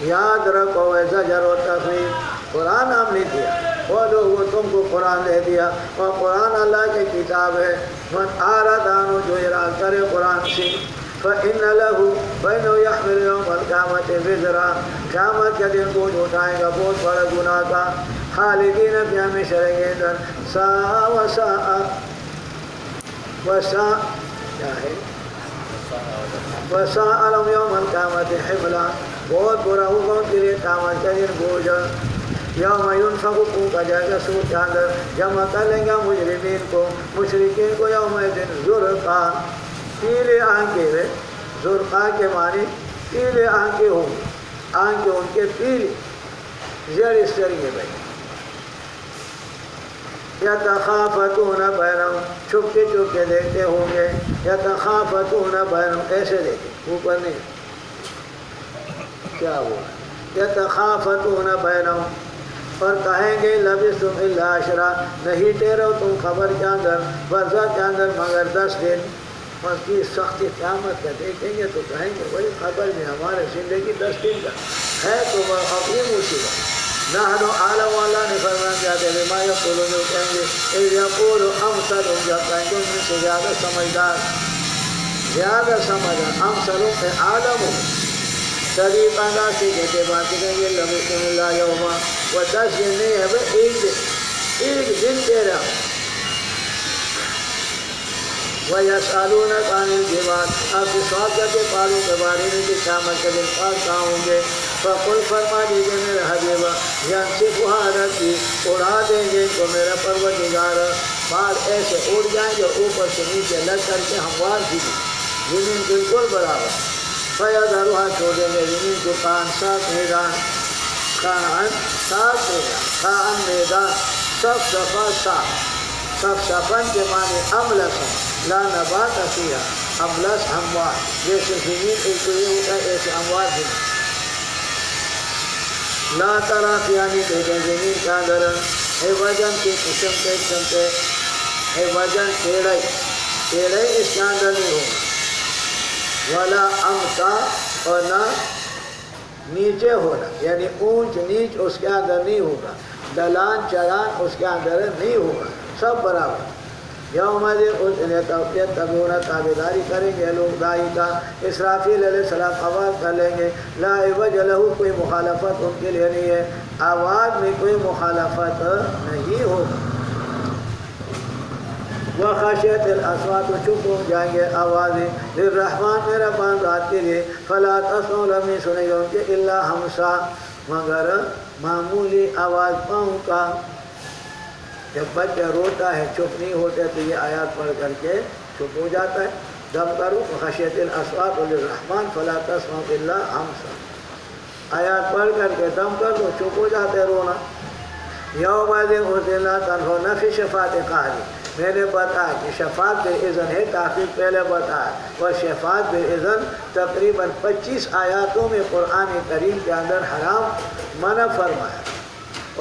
یاد رکھو زجر و تخویف. قرآن ہم نے دیا، وہ لوگ تم کو قرآن دے دیا، اور قرآن اللہ کی کتاب ہے. من اعرض عنہ، جو اعراض کرے قرآن سے، فإن له، فإنه يحمل يوم القیامت وزرا، قیامت کے دن بوجھ اٹھائے گا بہت بڑا گناہ کا. خالدین فیہا، ہمیشہ رہیں گے اندر. ساء وساء وساء، کیا ہے؟ وساء لهم یوم القیامت حملا، بہت برا ہوگا ان کے لیے قیامت کے دن بوجھ. یوم ینفخ، پھونکا جائے گا صور کے اندر، جمع کر لیں گے مجرمین کو، مشرکین کو. یوم دن زرقا، پیلے آنکھیں ہے، زرقا کے معنی پیلے آنکھیں ہوں گی، آنکھیں ان کے پیلی زیر اس طریقے بھائی. یتخافتون بینہم، چھپ کے دیکھتے ہوں گے. یتخافتون بینہم، ایسے دیکھیں اوپر نہیں، کیا ہوا؟ یتخافتون بینہم، اور کہیں گے لبثتم الا عشرا، نہیں ٹھہرو تم خبر کے اندر، برزخ کے اندر مگر 10 دن. اس کی سختی قیامت کا دیکھیں گے تو کہیں گے وہی خبر میں ہمارے زندگی 10 دن کا ہے تو وہ اپنی مصیبت. نحن اعلم، والا نے فرمایا چاہتے ہیں بما یقولون، کہیں گے اذ یقول امثلهم، جب کہیں گے ان میں سے زیادہ سمجھدار، امثلوں سے عالم ہو. طریق انداز سے کہتے بات کہیں گے لبثتم الا یوما، وہ 10 دن نہیں ہے بھائی، ایک دن کہہ رہا ہوں. وَيَسْأَلُونَكَ عَنِ الْجِبَالِ، آپ سے سوال کرتے پہاڑوں کے بارے میں کہ قیامت کے دن پہاڑ کہاں ہوں گے. فَقُلْ، فرما دیجیے میرے حبیبہ، يَنسِفُهَا رَبِّي، اڑا دیں گے تو میرا پروردگار. پہاڑ ایسے اڑ جائیں گے اوپر سے نیچے لگ کر کے ہموار سیدھی، زمین بالکل برابر. فَيَذَرُهَا، چھوڑ دیں گے زمین کو قاعًا، صاف میدان. قاعًا، صاف میدان، قاعًا میدان، صفصفا صاف. صفصفاً کے معنی املسا، لا نبات فیہا، املس ہموار، جیسے زمین ایک ہوتا ہے ایسے ہموار زمین. لا ترى فیہا، نہیں دیکھیں زمین کے اندر وزن کی قسم کے وزن ٹیڑھے اس کے اندر نہیں ہوگا. ولا امتا، اور نہ نیچے ہونا، یعنی اونچ نیچ اس کے اندر نہیں ہوگا، ڈلان چڑھان اس کے اندر نہیں ہوگا، سب برابر. یوم اس یتبعون، تابعداری کریں گے لوگ داعی کا. اسرافیل علیہ السلام آواز کر لیں گے، لا عوج لہ، کوئی مخالفت ان کے لیے نہیں ہے، آواز میں کوئی مخالفت نہیں ہوگی. وخشیت الاصوات، چپ ہو جائیں گے آوازیں، للرحمن، میرا رحمان ذات کے لیے. فلا تسمعوا، نہیں سنیں گے ان کے الا ہمسا، مگر معمولی آواز پاؤں کا. جب بچہ روتا ہے چپ نہیں ہوتے تو یہ آیات پڑھ کر کے چپ ہو جاتا ہے. دم کرو، خشیت الاصوات للرحمن فلا تسمعوا الا ہمسا، آیات پڑھ کر کے دم کر دو چپ ہو جاتے رونا. یوم اس دن لا تنفع نفی شفاعت قہری، میں نے بتایا کہ شفاعت بالاذن ہے، تحقیق پہلے بتایا. اور شفاعت بالاذن تقریباً 25 آیاتوں میں قرآن کریم کے اندر حرام منع فرمایا.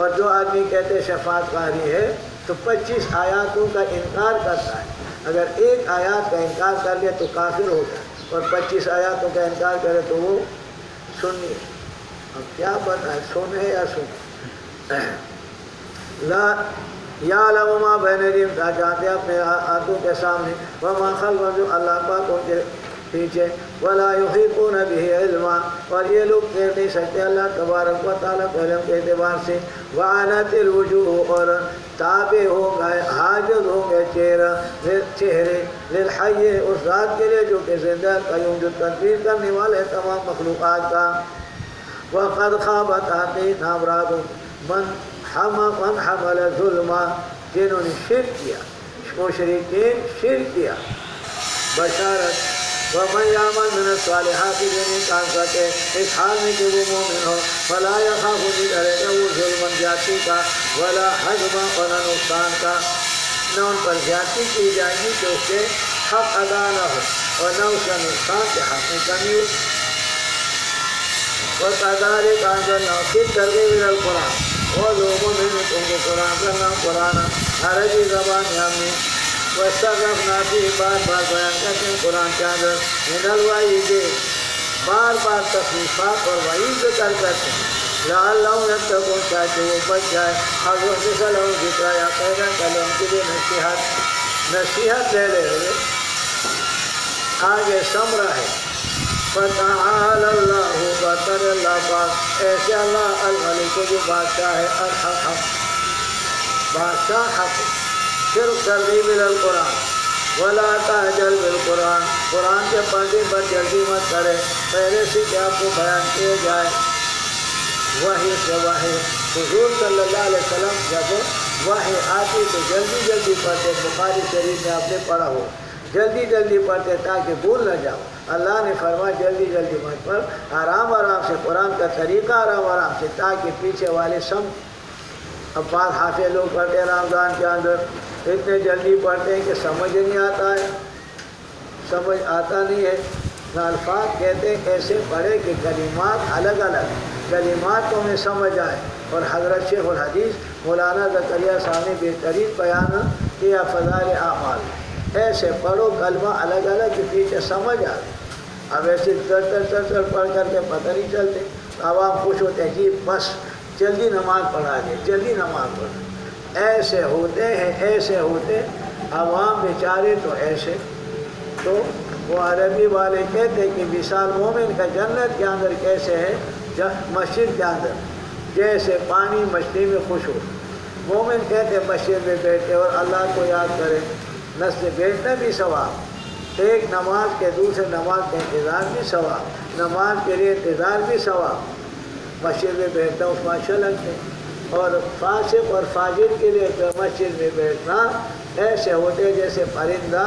اور جو آدمی کہتے شفاعت قہری ہے تو 25 آیاتوں کا انکار کرتا ہے. اگر ایک آیات کا انکار کر لے تو کافر ہو جائے، اور 25 آیاتوں کا انکار کرے تو وہ سنی. اب کیا بتائے، سن ہے یا سن؟ لا یعلم ما بین ایدیہم، جانتے اپنے ہاتھوں کے سامنے، وما خلفہم، جو اللہ پاک ان کے پیچھے. ولا یحیطون بہ علما، اور یہ لوگ کہہ نہیں سکتے اللہ تبارک و تعالیٰ کو علم کے اعتبار سے. وعنت الوجوہ، اور تابع ہو گئے، حاجز ہو گئے چہرے، للحی، اس ذات کے لیے جو کہ زندہ قیوم، جو تدبیر کرنے والے تمام مخلوقات کا. وقد خاب، تحقیق نامراد من حمل ظلما، جنہوں نے شرک کیا، مشرکین شرک کیا. بشارت، ومن یعمل من الصالحات، جنہیں کام کرتے اس حال میں کہ وہ مومن ہو، فلا یخاف، نہیں ڈرے گا وہ ظلم زیادتی کا، ولا حظما، اور نہ نقصان کا. نہ ان پر زیادتی کی جائے گی کہ اس کے حق ادا نہ ہو اور نہ اس کا نقصان کے حق میں کمی ہو. وَكَذَلِكَ أَنزَلْنَاهُ فِي التَّرْغِيبِ إِلَى الْقُرْآنِ اور لوگوں میں نے تم کو قرآن کرنا قرآن عربی زبان میں ہم نے وَاسْتَغْرَقْنَا فِيهِ بار بار بیان کرتے ہیں قرآن کے اندر من الوعید بار بار تخفیفات اور وعید ذکر کرتے ہیں لعلہم یتقون تاکہ وہ بچ جائے اور وہ لہم ذکر یا پیدا کرے ان کے لیے نصیحت دے رہے ہوئے آگے سمرا ہے فتعال اللہ بطر اللہ پاک ایسے اللہ الملک جو بادشاہ ہے الحق بادشاہ حق صرف ترغیب القرآن ولا تعجل بالقرآن قرآن کے پڑھنے پر جلدی مت کرے پہلے سے کہ آپ کو بیان کیے جائے وحی سے وحی حضور صلی اللہ علیہ وسلم جب وحی آتی تو جلدی جلدی پڑھتے بخاری شریف میں آپ نے پڑھا ہو جلدی جلدی پڑھتے تاکہ بھول نہ جاؤ. اللہ نے فرمایا جلدی جلدی مت پڑھ آرام آرام سے قرآن کا طریقہ آرام آرام سے تاکہ پیچھے والے اب بعض حافظ لوگ پڑھتے ہیں رمضان کے اندر اتنے جلدی پڑھتے ہیں کہ سمجھ نہیں آتا ہے سمجھ آتا نہیں ہے. الفاظ کہتے ہیں ایسے پڑھے کہ کلمات الگ الگ کلمات کو میں سمجھ آئے. اور حضرت شیخ الحدیث مولانا زکریا صاحب نے بہترین بیان کیا فضائل اعمال ایسے پڑھو کلمہ الگ الگ کے پیچھے سمجھ آئے. اب ایسے چڑ پڑھ کر کے پتہ نہیں چلتے عوام خوش ہوتے ہیں کہ بس جلدی نماز پڑھا دے جلدی نماز پڑھا. ایسے ہوتے عوام بیچارے تو ایسے تو وہ عربی والے کہتے ہیں کہ مثال مومن کا جنت کے اندر کیسے ہے مسجد کے اندر جیسے پانی مچھلی میں خوش ہو. مومن کہتے ہیں مسجد میں بیٹھے اور اللہ کو یاد کرے نسل بیٹھنا بھی ثواب ایک نماز کے دوسرے نماز کا انتظار بھی ثواب نماز کے لیے انتظار بھی ثواب مسجد میں بیٹھنا اس میں اچھا لگتے ہیں. اور فاسق اور فاجر کے لیے مسجد میں بیٹھنا ایسے ہوتے جیسے پرندہ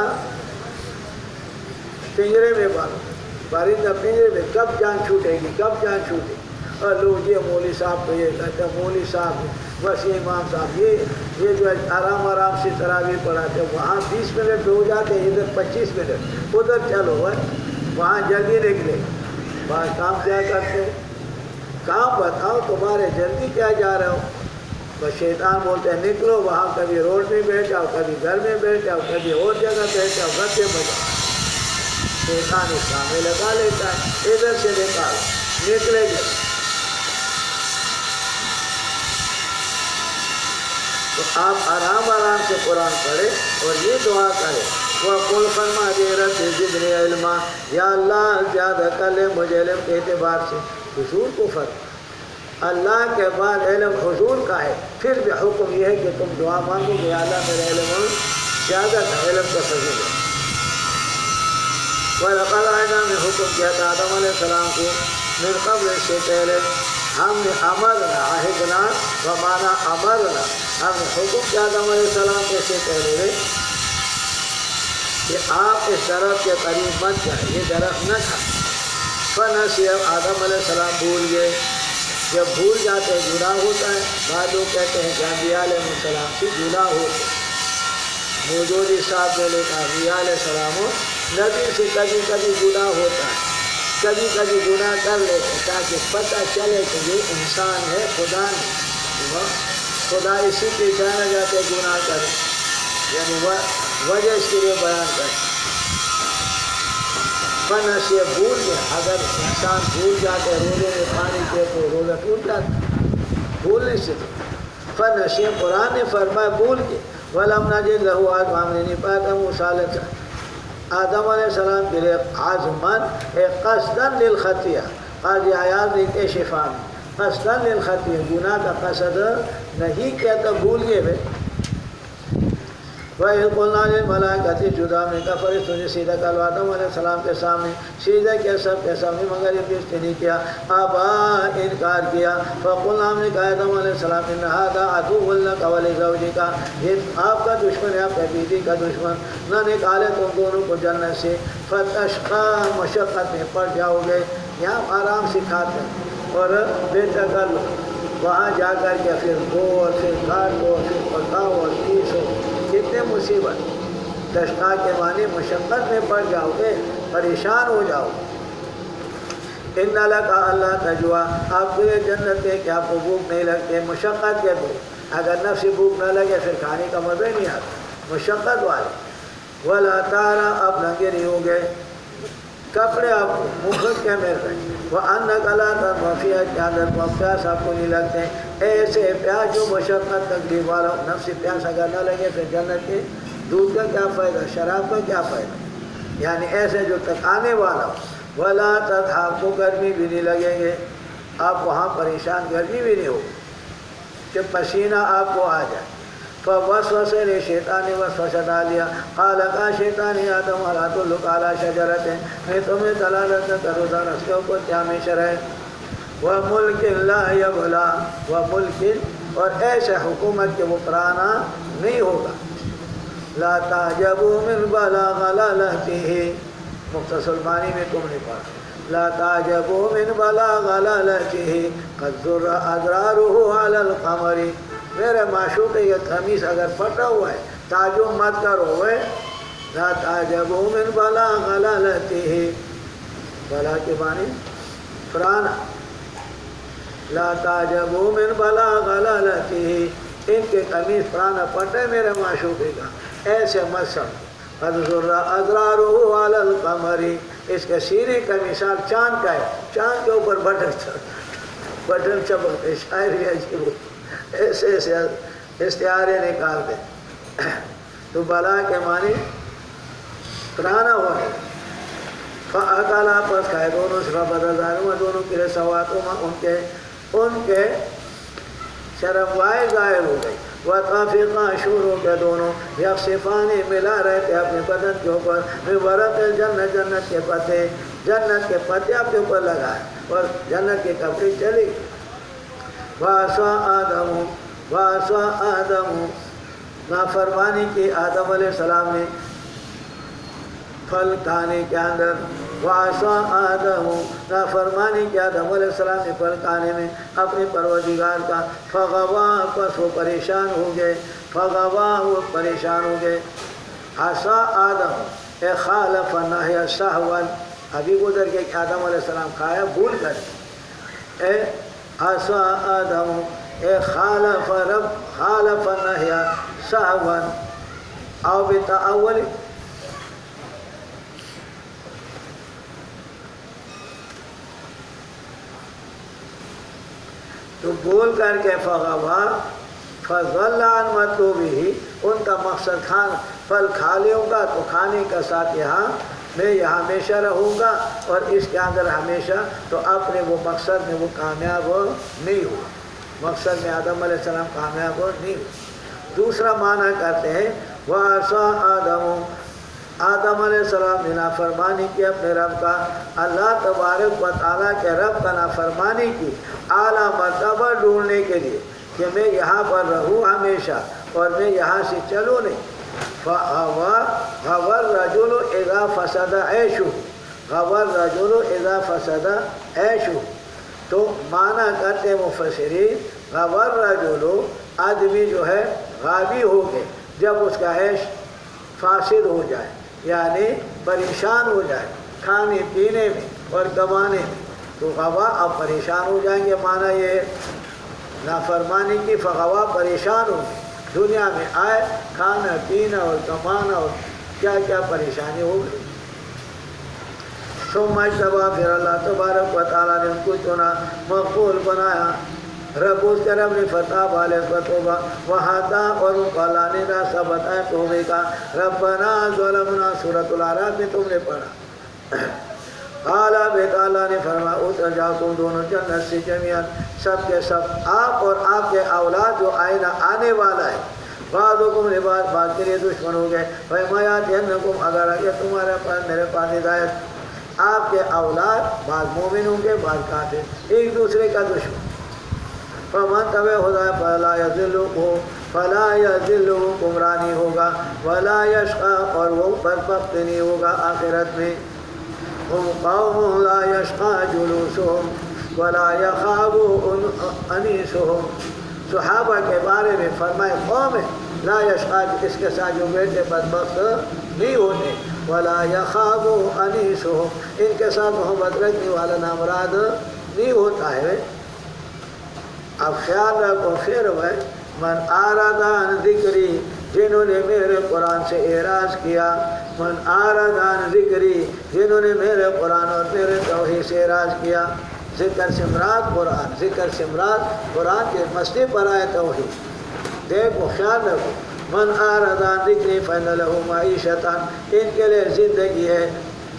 پنجرے میں بند پرندہ پنجرے میں کب جان چھوٹے گی اور لوگ یہ مولوی صاحب تو یہ کہتے ہیں مولوی صاحب بس یہ امام صاحب یہ جو آرام آرام سے تراویح پڑھاتے ہیں وہاں 20 منٹ ہو جاتے ہیں ادھر 25 منٹ ادھر چلو وہاں جلدی نکلے وہاں کام کیا کرتے کام بتاؤ تمہارے جلدی کیا جا رہے ہو. بس شیطان بولتے ہیں نکلو وہاں کبھی روڈ میں بیٹھ جاؤ کبھی گھر میں بیٹھ جاؤ کبھی اور جگہ بیٹھ جاؤ گھر بجاؤ. شیطان اس کام میں لگا لیتا ہے ادھر سے نکلے گا تو آپ آرام آرام سے قرآن پڑھیں اور یہ دعا کریں وَقُلْ فرما دے رب زدنی علما یا اللہ زیادہ کر لے مجھے علم کے اعتبار سے حضور کو فرق اللہ کے بعد علم حضور کا ہے پھر بھی حکم یہ ہے کہ تم دعا مانگو کہ یا اللہ میرے علم زیادہ کا علم کا فضل ہے. وَلَقَدْ آئِنَا میں حکم کیا تھا آدم علیہ السلام کو من قبل سے پہلے ہم نے امرنا عہدنا ومانا امرنا ہم نے حکم کیا آدم علیہ السلام کے سے پہلے کہ آپ اس درخت کے قریب مت جائیں یہ درخت نہ کھائیں. فنسی آدم علیہ السلام بھول گئے. جب بھول جاتے ہیں گناہ ہوتا ہے. بعض لوگ کہتے ہیں کہ انبیاء علیہ السلام سے گناہ ہوتے موجودی صاحب نے لکھا انبیاء علیہ السلام نبی سے کبھی کبھی گناہ ہوتا ہے کبھی کبھی گناہ کر لیتے تاکہ پتہ چلے کہ یہ انسان ہے خدا نہیں خدا اسی کے جانا جاتے گناہ کرے یعنی وجہ اس کے لیے بیان کرے. فنس یہ بھول گیا اگر انسان بھول جاتے روزے میں پانی پے تو روزہ ٹوٹ جاتا بھولنے سے. فنس یہ قرآن نے فرمایا بھول گئے ولم نجد له عزما ہم نے نہیں پایا تھا موسیٰ آدم علیہ السلام کے لیے عزمن قصدن للخطیہ قاضی عیاض دیتے شفا میں قصدن للخطیہ گناہ کا قصد نہیں کیا تو بھول گئے بھائی. وَإِذْ قُلْنَا لِلْمَلَائِكَةِ اسْجُدُوا آدَمَ کا فرشتوں نے سیدھا کروا آدم علیہ السلام کے سامنے سیدھا کیا سب کے سامنے مگر ابلیس نے نہیں کیا ابا انکار کیا. فَقُلْنَا ہم نے کہا آدم علیہ السلام إِنَّ هَذَا عَدُوٌّ لَكَ وَلِزَوْجِكَ یہ آپ کا دشمن ہے آپ کی بیوی کا دشمن نہ نکالے تم دونوں کو جنت سے فَتَشْقَىٰ مشقت میں پڑ جاؤ گے. یہاں آرام سکھاتے ہیں اور بیٹا کر لو وہاں جا کر کے پھر گو اور پھر کاٹ لو پھر پکاؤ اور پیسو کتنے مصیبت تشقا کے معنی مشقت میں پڑ جاؤ گے، پریشان ہو جاؤ گے۔ ان لک اللہ تجوع، آپ کے لیے جنت ہے کہ آپ کو بھوک نہیں لگتی، مشقت کے دو، اگر نفسی بھوک نہ لگے پھر کھانے کا مزہ ہی نہیں آتا، مشقت والے۔ ولا تارا، آپ ننگے نہیں ہوں گے، کپڑے آپ مفت کے مل رہے ہیں۔ وَأَنَّكَ لَا تَضْمَأُ فِيهَا، کے اندر پیاس آپ کو نہیں لگتے، ایسے پیاس جو مشقت تکلیف والا، نفسی پیاس اگر نہ لگے پھر جنت کے دودھ کا کیا فائدہ، شراب کا کیا فائدہ، یعنی ایسے جو تکانے والا ہو۔ ولا تضحک، کو گرمی بھی نہیں لگیں گے، آپ وہاں پریشان، گرمی بھی نہیں ہوگی کہ پسینہ آپ کو آ جائے۔ فوسوس نے شیطان نے وسوسہ ڈال دیا، قال کا شیطان آدم لا تدلک علی شجرۃ، میں تمہیں دلالت نہ کروں درخت کے اوپر کیا ہمیشہ رہے، وملک لا یبلا، وملک، اور ایسے حکومت کے وہ پرانا نہیں ہوگا، لا تعجبوا من بلاغ لالته، مختصر معنی میں تم نے پڑھا، لا تعجبوا من بلاغ لالته قد ذر اضراره علی القمر، میرے معشوق یہ قمیص اگر پھٹا ہوا ہے تعجب مت کرو، لا تعجبوا من بلاغ لالته، بلا کے معنی پرانا، لا تعجبوا من بلاغ لالته، ان کے قمیص پرانا پھٹا ہے میرے معشوقے کا، ایسے مت سمجھو، قد ذر اضراره علی القمر، اس کے سینے کا مثال چاند کا ہے، چاند کے اوپر بٹن چمکتے، شاعری عجیب ہوتی، ایسے ایسے استعارے نکالتے۔ تو بلا کے معنی پرانا ہونے، فَأَكَلَا، پس کھائے دونوں سے، فَبَدَتْ لَهُمَا، دونوں کے لیے سوآتُهُمَا، ان کے شرمگاہیں ظاہر ہو گئی، وَطَفِقَا، شور ہو گئے دونوں، یخصفان، ملا رہے تھے اپنے بدن کے اوپر، من ورق الجنت، جنت کے پتے، جنت کے پتے آپ کے اوپر لگائے اور جنت کے کپڑے چلی۔ وَعَصَىٰ آدَمُ، نافرمانی کی آدم علیہ السلام نے پھل کھانے کے اندر، وَعَصَىٰ آدَمُ، نافرمانی کی آدم علیہ السلام نے پھل کھانے میں اپنے پروردگار کا، فَغَوَىٰ، پس وہ پریشان ہو گئے، فَغَوَىٰ، وہ پریشان ہو گئے، عَصَىٰ آدَمُ، اے خالف النہی سہوا، ابھی گزر کے کہ آدم علیہ السلام کھایا بھول کر، اے عَصَىٰ آدَمُ، اے خالف النہی سہوا، او بتأول، تو بول کر کے فغوا، فضل عن مطلوبہ، ان کا مقصد پھل کھا لوں گا تو کھانے کا ساتھ یہاں میں یہاں ہمیشہ رہوں گا اور اس کے اندر ہمیشہ، تو اپنے وہ مقصد میں وہ کامیاب نہیں ہوا، مقصد میں آدم علیہ السلام کامیاب نہیں ہوا۔ دوسرا معنی کرتے ہیں وَعَصَىٰ آدَمُ، آدم علیہ السلام نے نافرمانی کی اپنے رب کا، اللہ تبارک و تعالیٰ کے رب کا نافرمانی کی، اعلیٰ مرتبہ ڈھونڈنے کے لیے کہ میں یہاں پر رہوں ہمیشہ اور میں یہاں سے چلوں نہیں۔ غَوَى الرَّجُلُ اِذَا فَسَدَ عَيْشُهُ، غَوَى الرَّجُلُ اِذَا فَسَدَ عَيْشُهُ، تو معنی کرتے ہیں مفسرین، غَوَى الرَّجُلُ، آدمی جو ہے غاوی ہو گئے جب اس کا عیش فاسد ہو جائے، یعنی پریشان ہو جائے کھانے پینے میں اور کمانے میں، تو غوا اب پریشان ہو جائیں گے، معنی یہ نافرمانی کی، فغوا پریشان ہو گئے، دنیا میں آئے کھانا پینا اور کمانا اور کیا کیا پریشانی ہو گئی۔ ثم اجتبا، پھر اللہ تبارک و تعالیٰ نے ان کو چنا، مقبول بنایا، رب اس کے رب نے فتح علیہ توبہ، وہدا، اور ان کو اللہ نے راستہ بتایا توبے کا، ربنا ظلمنا، سورۃ الاعراف میں تم نے پڑھا، قال اللہ نے فرمایا اتر جاؤ تم دونوں جنت سے جمیعاً، سب کے سب، آپ اور آپ کے اولاد جو آنے والا ہے، بعضکم لبعض، بعض کے لیے دشمن ہو گئے، فَإِمَّا يَأْتِيَنَّكُمْ، اگر آگے تمہارے پاس میرے پاس ہدایت، آپ کے اولاد بعض مومن ہوں گے بعض کافر، ایک دوسرے کا دشمن، فَمَن تَبِعَ هُدَايَ فَلَا يَضِلُّ، گمراہ نہیں ہوگا، وَلَا يَشْقَىٰ، اور وہ بدبخت نہیں ہوگا آخرت میں، هُمْ قَوْمٌ لَا يَشْقَىٰ جُلُوسُهُمْ وَلَا يَخَابُ أَنِيسُهُمْ، صحابہ کے بارے میں فرمائے قوم ہے لا یشقا، اس کے ساتھ جو بیٹے بدبخت نہیں ہوتے، ولا یخاف انیسہم، ان کے ساتھ محبت رکھنے والا نامراد نہیں ہوتا ہے۔ اب خیال رکھو پھر میں من اعرض عن ذکری، جنہوں نے میرے قرآن سے اعراض کیا، من اعرض عن ذکری، جنہوں نے میرے قرآن اور میرے توحید سے اعراض کیا۔ ذکر سمرات قرآن، ذکر سمرات قرآن کے مسئلے پر آئے توحید۔ دیکھو خیال رکھو، من اعرض عن ذکری فإن له معیشۃ، ان کے لیے زندگی ہے،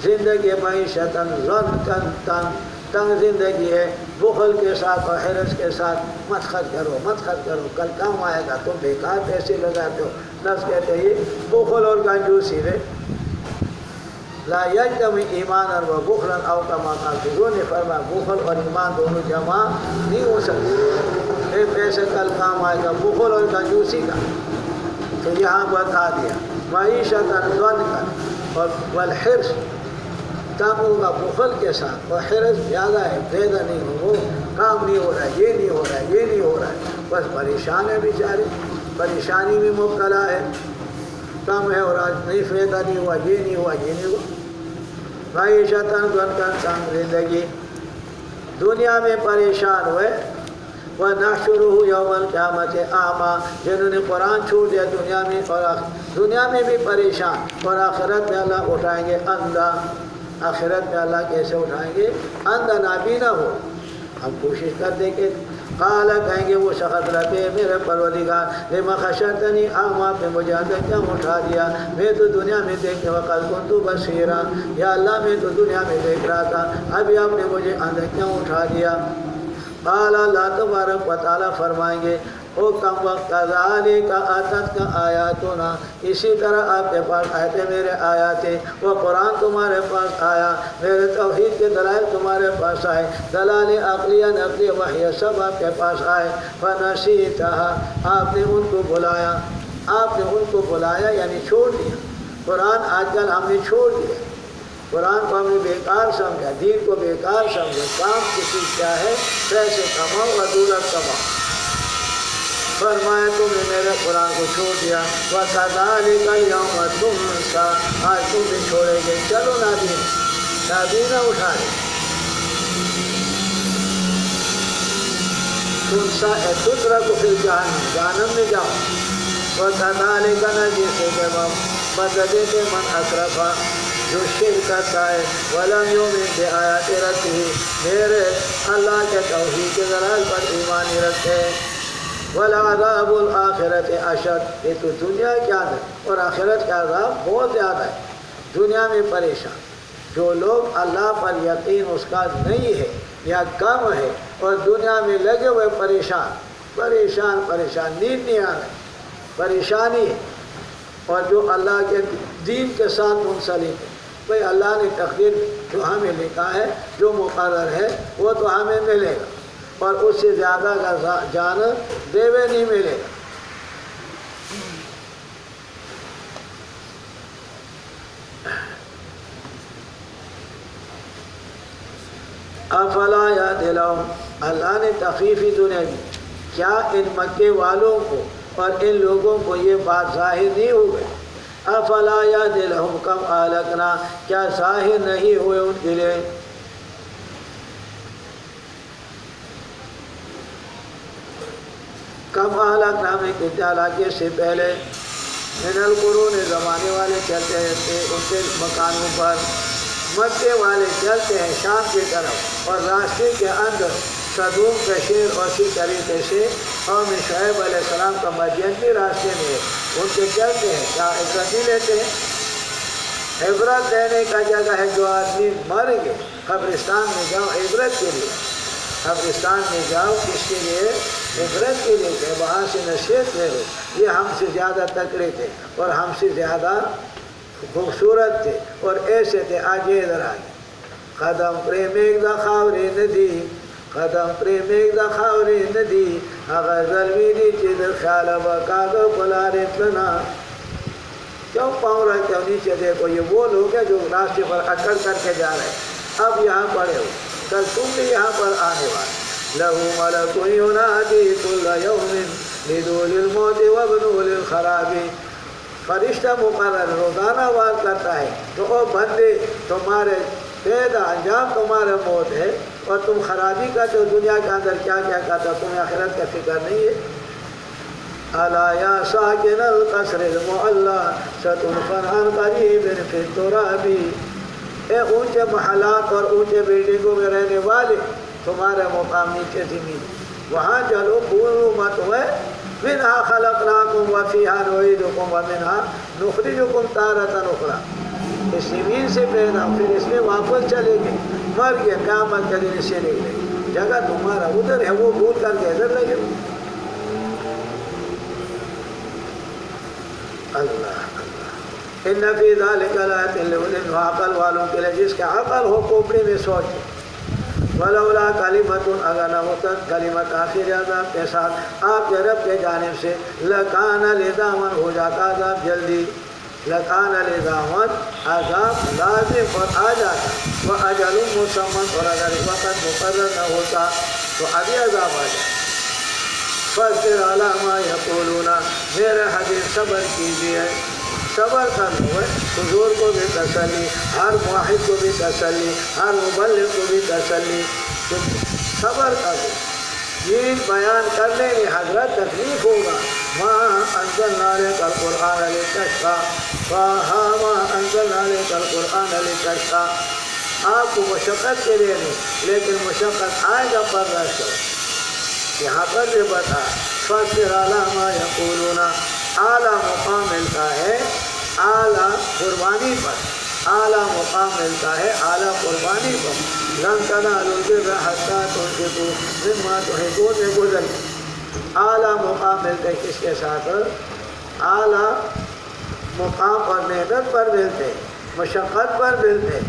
زندگی معیشۃ ضنکا، تنگ زندگی ہے، بخل کے ساتھ اور حرص کے ساتھ مت خرچ کرو، مت خرچ کرو، کل کام آئے گا، تم بیکار پیسے لگاتے ہو۔ نفس کہتے ہیں بخل اور کنجوسی ہے۔ لا یجتمع ایمانا و بخلا او کما قال، حضور نے فرمایا بخل اور ایمان دونوں جمع نہیں ہو سکتے۔ ایک پیسے کل کام آئے گا، بخل اور کنجوسی کا تو یہاں بتا دیا۔ معیشت ضنکا اور والحرص، کام ہوگا بخل کے ساتھ، اور حرص زیادہ ہے، زیادہ نہیں ہو، وہ کام نہیں ہو رہا ہے، یہ نہیں ہو رہا ہے، یہ نہیں ہو رہا ہے، بس پریشان ہے بیچارے، پریشانی میں مبتلا ہے، کم ہے اور آج نہیں فائدہ نہیں ہوا، یہ نہیں ہوا، یہ نہیں ہوا۔ معیشت ضنکا، تنگ زندگی، دنیا میں پریشان ہوئے۔ وَنَحْشُرُهُ يَوْمَ الْقِيَامَةِ أَعْمَىٰ، جنہوں نے قرآن چھوڑ دیا دنیا میں، اور دنیا میں بھی پریشان، اور آخرت میں اللہ اٹھائیں گے اندھا۔ آخرت میں اللہ کیسے اٹھائیں گے؟ اندھا نابینا ہو۔ ہم کوشش کرتے کہ قال، کہیں گے وہ شخص ربے، میرے پروردگار، لما حشرتنی اعمیٰ، پہ مجھے اندھا کیوں اٹھا دیا؟ میں تو دنیا میں دیکھنے وقت کنت بصیرا، یا اللہ میں تو دنیا میں دیکھ رہا تھا، ابھی آپ نے مجھے اندھا کیوں اٹھا دیا؟ قال، اللہ تبارک و تعالیٰ فرمائیں گے او کم وقت کذالک آتتک آیاتنا، اسی طرح آپ کے پاس آئے تھے میرے آیاتیں، وہ قرآن تمہارے پاس آیا، میرے توحید کے دلائل تمہارے پاس آئے، دلائل عقلیہ نقلی وحی سب آپ کے پاس آئے، فنسیتہا، آپ نے ان کو بلایا، آپ نے ان کو بلایا یعنی چھوڑ دیا۔ قرآن آج کل ہم نے چھوڑ دیا، قرآن کو ہم نے بیکار سمجھا، دین کو بیکار سمجھا، کام کی چیز کیا ہے؟ پیسے کماؤ اور دولت کماؤ۔ فرمایا تم نے میرے قرآن کو چھوڑ دیا، وَكَذَلِكَ الْيَوْمَ تُنسَىٰ، آج تم بھی چھوڑے گے۔ چلو نابینا، نابینا اٹھا لے، تنسیٰ تترک فی الجحیم، جہنم میں جاؤ۔ وَكَذَلِكَ نَجْزِي بدلے کے من اسرفا، جو شرک کرتا ہے، وَلَمْ يُؤْمِنْ بِآیاتِ رَبِّهِ، میرے اللہ کے توحید کے دلائل پر ایمان نہیں رکھتے، وَلَعَذَابُ الْآخِرَةِ أَشَدُّ، یہ تو دنیا کے عذاب اور آخرت کا عذاب بہت زیادہ ہے۔ دنیا میں پریشان جو لوگ اللہ پر یقین اس کا نہیں ہے یا کم ہے، اور دنیا میں لگے ہوئے پریشان پریشان پریشان، نیند نہیں آ رہی، پریشانی ہے، اور جو اللہ کے دین کے ساتھ منسلک ہے، بھئی اللہ نے تقدیر جو ہمیں لکھا ہے، جو مقرر ہے وہ تو ہمیں ملے گا، اور اس سے زیادہ کا جان دیوے نہیں ملے گا۔ افلا یاد لهم، اللہ نے تخفیفی دنیا دی، کیا ان مکے والوں کو اور ان لوگوں کو یہ بات ظاہر نہیں ہو گئی؟ افلا یاد لهم کم اہلکنا، کیا ظاہر نہیں ہوئے ان کے لیے؟ کم اہلکنا میں کتنے علاقے سے پہلے، من القرون، زمانے والے چلتے رہتے ان کے مکانوں پر، مکے والے چلتے ہیں شام کی طرف، اور راستے کے اندر صدوم کے شہر اور اسی طریقے سے قوم شعیب علیہ السلام کا مدین بھی راستے میں ہے، ان کے چلتے ہیں، کیا عبرت نہیں لیتے ہیں؟ عبرت لینے کا جگہ ہے، جو آدمی مر گئے قبرستان میں جاؤ عبرت کے لیے، قبرستان میں جاؤ کس کے لیے؟ عبرت کے لیے، کہ وہاں سے نصیحت لے لو، یہ ہم سے زیادہ تکڑے تھے اور ہم سے زیادہ خوبصورت تھے اور ایسے تھے، آگے ادھر آگے۔ قدم پریمیک دا خاوری ندی، قدم پریمیک دا خاوری ندی، اگر ظلمی دی چیز خیال بکاغ پلارت لنا، کیوں پاؤں رکھتے ہو نیچے؟ دیکھو یہ وہ لوگ ہیں جو راستے پر اکڑ کر کے جا رہے ہیں، اب یہاں پڑے ہو، کل تم بھی یہاں پر آنے والے۔ لہو ملک ینادی کل یوم، لدول الموت وابنول الخرابی، فرشتہ مقرر روزانہ آواز کرتا ہے کہ او بندے تمہارے پیدا انجام تمہارا موت ہے اور تم خرابی کرتے ہو، دنیا کے اندر کیا کیا کرتا، تمہیں آخرت کا فکر نہیں ہے۔ الا یا ساکن القصر المعلی ستدفن عن قریب فی التراب، اے اونچے محلات اور اونچے بلڈنگوں میں رہنے والے، تمہارا مقام نیچے زمین، وہاں چلو کونوا مت ہوئے، منہا خلقناکم وفیہا نعیدکم ومنہا نخرجکم تارۃ اخری، اس زمین سے پیدا پھر اس میں واپس چلے گئے، مر گئے قیامت کے دن سے نکلے، جگہ تمہارا ادھر ہے، وہ بھول کر کے ادھر لگے۔ اللہ اللہ، ان فی ذلک لآیات لأولی النہی، عقل والوں کے لیے جس کا عقل ہو کھوپڑی میں سوچے۔ ولولا کلمۃ، اگر نہ ہوتا کلمت آخر عذاب کے ساتھ آپ کے رب کے جانب سے، لکان لزاما، ہو جاتا عذاب جلدی، لکان لزاما، عذاب لازم اور آ جاتا، واجل مسمى، اور اگر وقت مقرر نہ ہوتا تو ابھی عذاب آ جاتا۔ فاصبر علی ما یقولون، میرے حبیب صبر کیجیے، صبر کرو، حضور کو بھی تسلی، ہر واحد کو بھی تسلی، ہر مبلغ کو بھی تسلی، صبر کرو، دین بیان کرنے میں حضرت تکلیف ہوگا۔ ما انزلنا علیک القرآن لتشقی، ما انزلنا علیک القرآن لتشقی، آپ کو مشقت کے لیے نہیں، لیکن مشقت آئے گا پر رشو، یہاں پر بھی بتا فاصبر علی ما یقولون، اعلیٰ مقام ملتا ہے اعلیٰ قربانی پر، اعلیٰ مقام ملتا ہے اعلیٰ قربانی پر۔ لن تنالوا البر حتی تنفقوا مما تحبون میں گزر، اعلیٰ مقام ملتے ہیں کس کے ساتھ؟ اعلیٰ مقام اور محنت پر ملتے، مشقت پر ملتے۔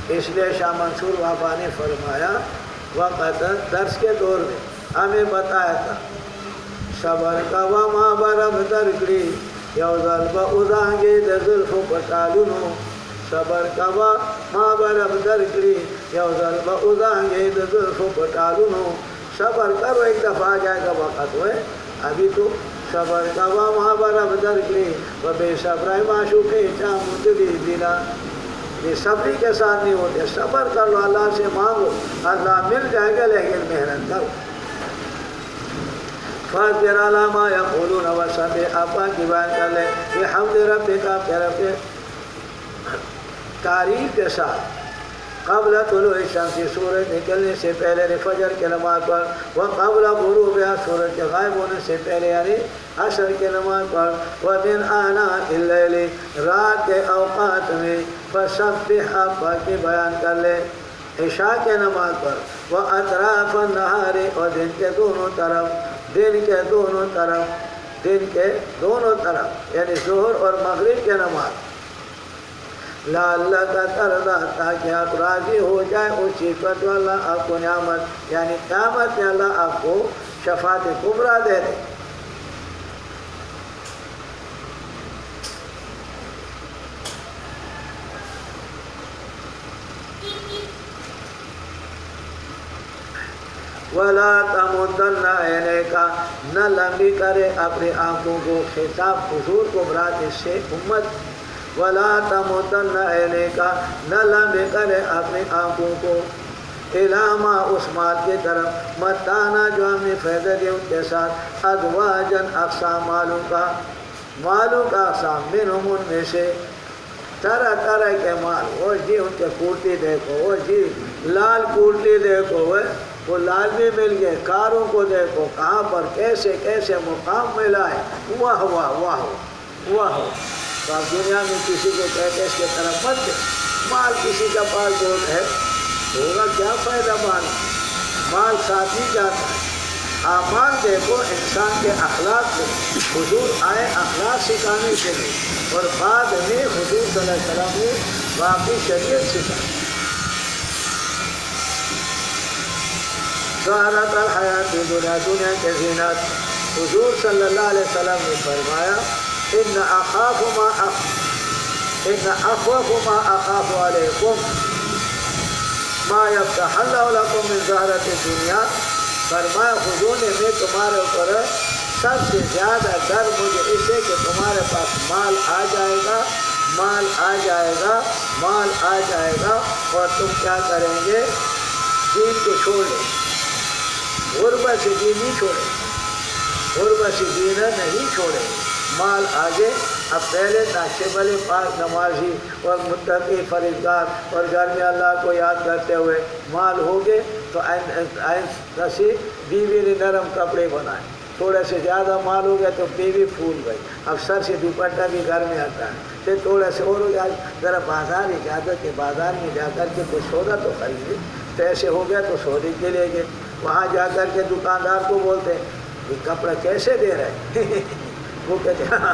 اس لیے شاہ منصور بابا نے فرمایا، وقت درس کے دور میں ہمیں بتایا تھا، صبر کا وما برم درگری یوزل با ازانگے دزلف پتالونو، صبر کا وما برم درگری یوزل با ازانگے دزلف پتالونو، صبر کرو ایک دفعہ جائے گا وقت ہوئے، ابھی تو صبر کا وما برم درگری و بے صبر معشوقی چامدلی دینا، یہ صبری کے ساتھ نہیں ہوتے، صبر کر لو، اللہ سے مانگو، اللہ مل جائے گا، لیکن محنت کرو۔ فاصبر علی ما یقولون وسبح، آپا کی بیان کر لے، بحمد ربک، آپ کے رب کے تعریف کے ساتھ، قبل طلوع الشمس، سورج نکلنے سے پہلے فجر کے نماز پڑھ، وقبل غروبها، سورج کے غائب ہونے سے پہلے یعنی عصر کے نماز پڑھ، ومن آناء اللیل، رات کے اوقات میں، فسبح، آپا کی بیان کر لے، عشاء کے نماز پڑھ، واطراف النہار، اور دن کے دونوں طرف، دن کے دونوں طرف، دن کے دونوں طرف یعنی ظہر اور مغرب کے نماز، لعلک ترضی، تاکہ آپ راضی ہو جائیں اس چیز پر جو اللہ آپ کو نعمت یعنی قیامت میں اللہ آپ کو شفاعت کبریٰ دے دے۔ وَلَا تَمُدَّنَّ عَيْنَيْكَ، نہ لمبی کرے اپنی آنکھوں کو، خطاب حضور کو برات اس سے امت، وَلَا تَمُدَّنَّ عَيْنَيْكَ، نہ لمبی کرے اپنی آنکھوں کو، إِلَىٰ مَا، اس مال کی طرف، مَتَّعْنَا، جو ہم نے فائدہ دیا ان کے ساتھ، أَزْوَاجًا، اقسام مالوں کا اقسام، منہم، ان میں سے، طرح طرح کے مال، وہ جی ان کے کرتی دیکھو، وہ جی لال کرتی دیکھو، وہ لال بھی مل گئے، کاروں کو دیکھو کہاں پر کیسے کیسے مقام ملا ہے، واہ واہ واہ واہ۔ تو آپ دنیا میں کسی کو کہتے اس کے طرف مت دے، مال کسی کا پاس بہت ہے، ہوگا کیا فائدہ مال ساتھ ہی جاتا ہے۔ اعمال دیکھو انسان کے اخلاق کو، حضور آئے اخلاق سکھانے کے لیے، اور بعد میں حضور صلی اللہ علیہ وسلم نے باقی شریعت سکھائی۔ زہرت الحیات دنیا، دنیا کے زینت، حضور صلی اللہ علیہ وسلم نے فرمایا، ان اخوف ما اخاف علیکم ما یفتح اللہ لکم من زہرت الدنیا، فرمایا حضور نے میں تمہارے اوپر سب سے زیادہ ڈر مجھے اس سے کہ تمہارے پاس مال آ جائے گا، مال آ جائے گا، مال آ جائے گا، اور تم کیا کریں گے؟ دین کو چھوڑ دیں، غربت سے دین نہیں چھوڑیں، غربت سے دین نہیں چھوڑیں، مال آگے۔ اب پہلے نقشے والے پاک نمازی اور متقی فرزگار اور گھر میں اللہ کو یاد کرتے ہوئے مال ہو گئے تو ایسی بیوی نے نرم کپڑے بنائے، تھوڑے سے زیادہ مال ہو گیا تو بیوی پھول گئی، اب سر سے دوپٹہ بھی گھر میں آتا ہے، پھر تھوڑا سے اور ہو گیا ذرا بازار اجازت کے بازار میں جا کر کے کوئی سودا تو خریدے، پیسے ہو گیا تو سودے کے لے گئے، وہاں جا کر کے دکاندار کو بولتے یہ کپڑا کیسے دے رہے ہیں؟ وہ کہتے ہاں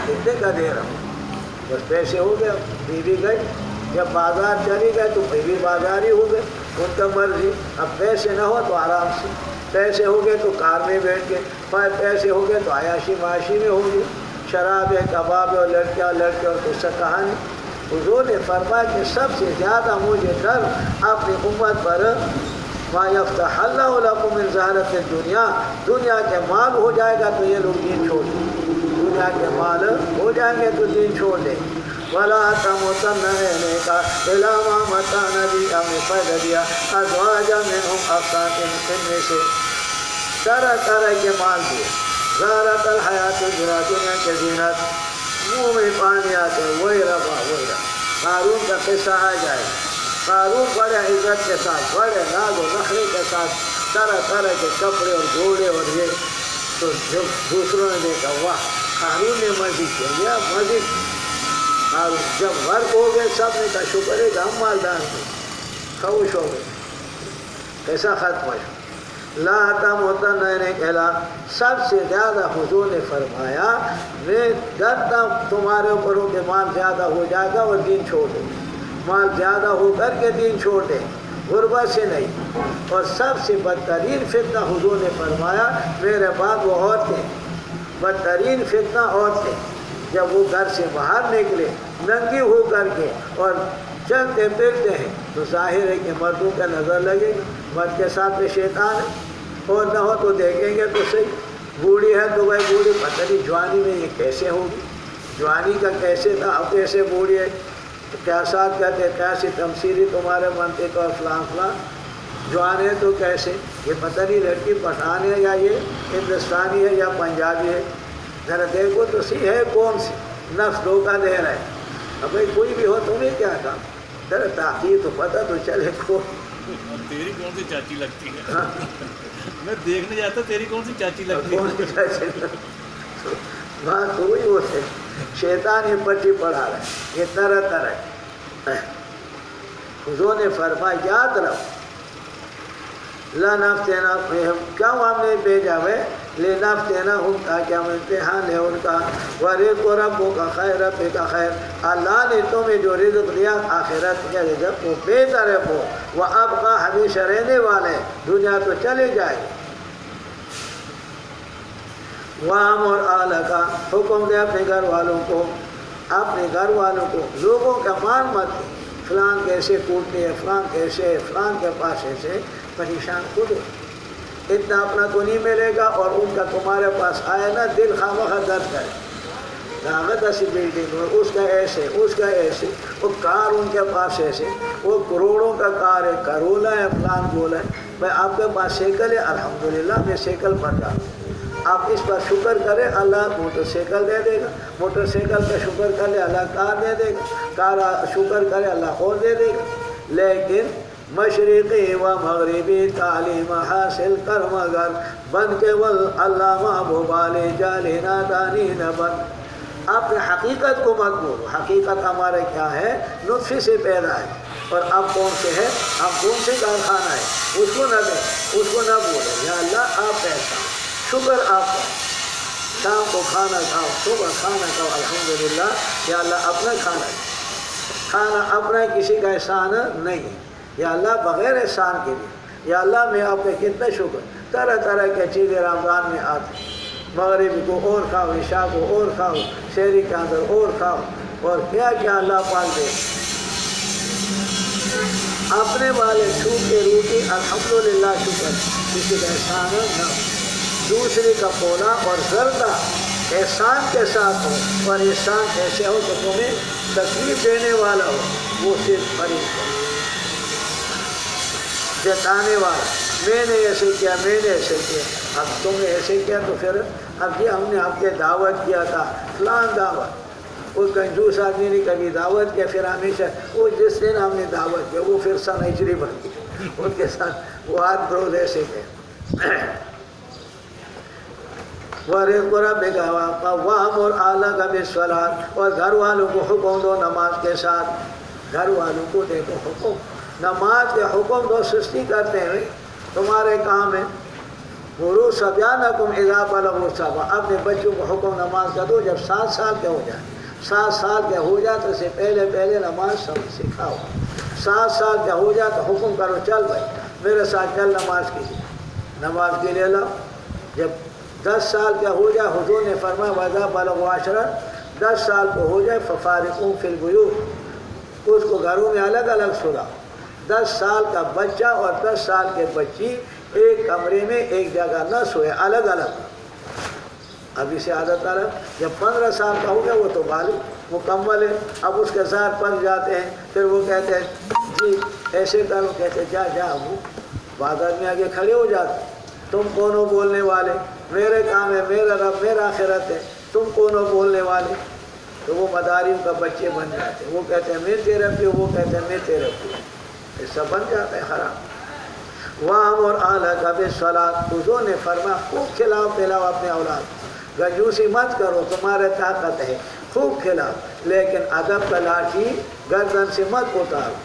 کتنے کا دے رہا ہوں، بس پیسے ہو گیا، بیوی گئی، جب بازار چلی گئے تو بیوی بازار ہی ہو گئے، ان کا مرضی، اب پیسے نہ ہو تو آرام سے، پیسے ہو گئے تو کار میں بیٹھ کے، پیسے ہو گئے تو عیاشی معاشی میں ہوگی، شراب ہے، کباب ہے، اور لڑکیاں لڑکے اور قصہ کہانی۔ حضور نے فرمایا کہ سب سے زیادہ مجھے ڈر اپنی امت پر ما یفتح اللہ لکم من زہرۃ الدنیا، دنیا کے مال ہو جائے گا تو یہ لوگ دین چھوڑ دیں، دنیا کے مال ہو جائیں گے تو دین چھوڑ دیں۔ ولا تموتن رہنے کا علامہ متا نبی ہمیں پیدا دیا ازواجا منہم افسات، ان میں سے طرح طرح کے مال دیے، زہرۃ الحیات الدنیا، دنیا کے زینت، منہ میں پانی آتے وہی ربا وہی ربا۔ قارون کا قصہ آ جائے، قارون بڑے عزت کے ساتھ، بڑے ناز و نخرے کے ساتھ طرح طرح کے کپڑے اور گھوڑے اور یہ، تو جب دوسروں نے دیکھا واہ قارون نے مزید کیا، مزید قارون جب غرق ہو گئے سب نے کہا شکر ہے کہ ہم مالدار تھے، خوش ہو گئے، ایسا ختم ہو۔ لا تموتن رہنے کے علاوہ سب سے زیادہ حضور نے فرمایا میں ڈرتا تمہارے اوپر ہو کہ مال زیادہ ہو جائے گا اور دین چھوڑ دیں، مال زیادہ ہو کر کے دین چھوڑ دیں، غربت سے نہیں۔ اور سب سے بدترین فتنہ حضور نے فرمایا میرے بعد وہ عورتیں، بدترین فتنہ عورتیں، جب وہ گھر سے باہر نکلے ننگی ہو کر کے اور چلتے پھرتے ہیں تو ظاہر ہے کہ مردوں کا نظر لگے گا، مرد کے ساتھ میں شیطان ہے، اور نہ ہو تو دیکھیں گے تو صحیح، بوڑھی ہے تو بھائی بوڑھی پتہ نہیں جوانی میں یہ کیسے ہوگی، جوانی کا کیسے تھا اب کیسے بوڑھی ہے، تو کیا ساتھ کہتے ہیں کیسی تمثیلی تمہارے منطق تو فلاں فلاں، جوان ہے تو کیسے، یہ پتہ نہیں لڑکی پٹھان ہے یا یہ ہندوستانی ہے یا پنجابی ہے، ذرا دیکھو تو صحیح ہے کون سی، نفس دھوکہ دے رہا ہے، اب بھائی کوئی بھی ہو تمہیں کیا کام، ذرا تاخیر تو پتہ تو چلے کو تیری کون سی چاچی لگتی ہے، میں دیکھنے جاتا تیری کون سی چاچی لگتی ہے، بات ہوئی وہ سے شیطان یہ پٹی پڑھا رہا ہے، یہ طرح طرح۔ حضور نے فرمایا یاد رکھو لَنَفْتِنَهُمْ، کیوں ہم نے بھیجا ہوئے لِنَفْتِنَهُمْ، تاکہ ہم امتحان لیں ان کا، وَرِزْقُ رَبُّكَ خَيْرٌ رَبِّكَ خَيْرٌ، اللہ نے تمہیں جو رزق دیا آخرت کا رزق وہ بہتر ہے، وہ وَأَبْقَىٰ ہمیشہ رہنے والے، دنیا تو چلے جائے گی۔ وَأَمُرْ أَهْلَكَ، حکم دے اپنے گھر والوں کو، اپنے گھر والوں کو، لوگوں کا مان مت دے، فلان کیسے کوٹتے ہیں، فلان کیسے ہے، فلان کے پاس ایسے، پریشان خود ہو، اتنا اپنا تو نہیں ملے گا، اور ان کا تمہارے پاس آئے نا دل خواہ درد کرے، لاغت ایسی بلڈنگ میں اس کا ایسے، اس کا ایسے، وہ کار ان کے پاس ایسے، وہ کروڑوں کا کار ہے، کرولا ہے، فلان گولا ہے، بھائی آپ کے پاس سائیکل ہے، الحمدللہ میں سائیکل پر جاؤں، آپ اس پر شکر کریں اللہ موٹر سائیکل دے دے گا، موٹر سائیکل کا شکر کرے اللہ کار دے دے گا، کار شکر کرے اللہ اور دے دے گا، لیکن مشرقی و مغربی تعلیم حاصل کر مگر بن کے والعلامہ بھوبالے جالے نادانی نہ بن، اپنے حقیقت کو مت بولو، حقیقت ہمارے کیا ہے، نطفے سے پیدا ہے، اور اب کون سے ہے، اب کون سے کارخانہ ہے، اس کو نہ دیں، اس کو نہ بولے، یا اللہ آپ ایسا شکر آپ کا، شام کو کھانا کھاؤ، صبح کھانا کھاؤ، الحمدللہ، یا اللہ اپنا کھانا اپنا کسی کا احسان نہیں، یا اللہ بغیر احسان کے لیے، یا اللہ میں آپ کا کتنا شکر، طرح طرح کے چیزیں رمضان میں آتی، مغرب کو اور کھاؤ، عشاء کو اور کھاؤ، شہری کے اندر اور کھاؤ، اور کیا کیا اللہ پاک دے، اپنے والے چھو کے روٹی الحمدللہ شکر کسی کا احسان نہ ہو، دوسری کا پولا اور زردہ احسان کے ساتھ ہو، اور احسان ایسے ہو کہ تمہیں تکلیف دینے والا ہو، وہ صرف فریق ہو، جتانے والا میں نے ایسے کیا، میں نے ایسے کیا، اب تم نے ایسے کیا تو پھر اب یہ ہم نے آپ کے دعوت کیا تھا فلان دعوت، وہ کنجوس آدمی نے کبھی دعوت کیا، پھر ہمیشہ وہ جس دن ہم نے دعوت کیا وہ پھر سن ہجری بن گئی، ان کے ساتھ وہ آج بروز ایسے گئے وَأْمُرْ أَهْلَكَ بِالصَّلَاةِ، اور گھر والوں کو حکم دو نماز کے ساتھ، گھر والوں کو دے دو حکم، نماز کے حکم دو، سستی کرتے ہیں تمہارے کام ہے، مروا صبیانکم اذا بلغوا السبع، اپنے بچوں کو حکم نماز کا دو جب 7 سال کے ہو جائے، 7 سال کے ہو جائے تو اسے پہلے نماز سکھاؤ، 7 سال کے ہو جائے تو حکم کرو چل بھائی میرے ساتھ چل نماز کے لیے، نماز کے لیے لاؤ، جب 10 سال کا ہو جائے حضور نے فرمایا وَإِذَا بَلَغُوا 10 10 سال کو ہو جائے فَفَارِقُوهُمْ فِي الْبُيُوتِ، اس کو گھروں میں الگ الگ سلاؤ، 10 سال کا بچہ اور 10 سال کے بچی ایک کمرے میں ایک جگہ نہ سوئے، الگ الگ، ابھی سے عادت آ رہا، جب 15 سال کا ہو گیا وہ تو بالغ مکمل ہے، اب اس کے ساتھ پڑ جاتے ہیں، پھر وہ کہتے ہیں جی ایسے کرو، کہتے ہیں جا ابو، بعد آدمی آگے کھڑے ہو جاتے، تم کون ہو بولنے والے، میرے کام ہے، میرا رب میرا آخرت ہے، تم کون ہو بولنے والے، تو وہ مداریوں کا بچے بن جاتے ہیں، وہ کہتے ہیں میں تیرے پہ، وہ کہتے ہیں میں تیرے پہ، ایسا بن جاتا ہے حرام۔ وَأْمُرْ أَهْلَكَ بِالصَّلَاةِ، حضور نے فرمایا خوب کھلاؤ پلاؤ اپنے اولاد، کنجوسی مت کرو، تمہارے طاقت ہے خوب کھلاؤ، لیکن ادب کا لاٹھی گردن سے مت اتارو۔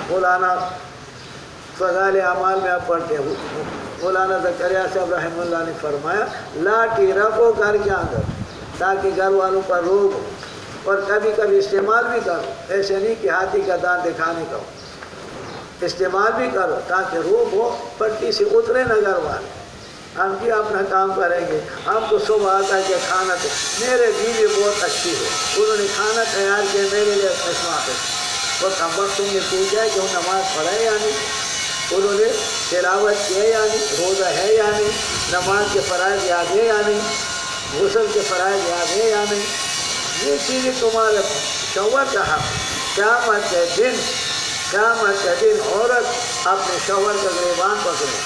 مولانا فضائل اعمال میں آپ پڑھتے ہو، مولانا زکریا صاحب رحمہ اللہ نے فرمایا لاٹھی رکھو گھر کے اندر تاکہ گھر والوں کا روگ ہو، اور کبھی کبھی استعمال بھی کرو، ایسے نہیں کہ ہاتھی کا دانت دکھانے کا ہو، استعمال بھی کرو تاکہ روگ ہو، پٹی سے اترے نہ گھر والے، ہم بھی اپنا کام کریں گے، ہم کو صبح آتا ہے کہ کھانا تو میرے بیوی بہت اچھی ہے، انہوں نے کھانا تیار کیا میرے لیے خدمات ہے، وہ کم وقت تم نے پوچھا ہے کہ وہ نماز پڑھے یا نہیں، انہوں نے تلاوت کیا یا نہیں، روزہ ہے یا نہیں، نماز کے فرائض یاد ہے یا نہیں، غسل کے فرائض یاد ہے یا نہیں، یہ چیزیں تمہارے شوہر کا حق، قیامت کے دن عورت اپنے شوہر کا گریبان پکڑے،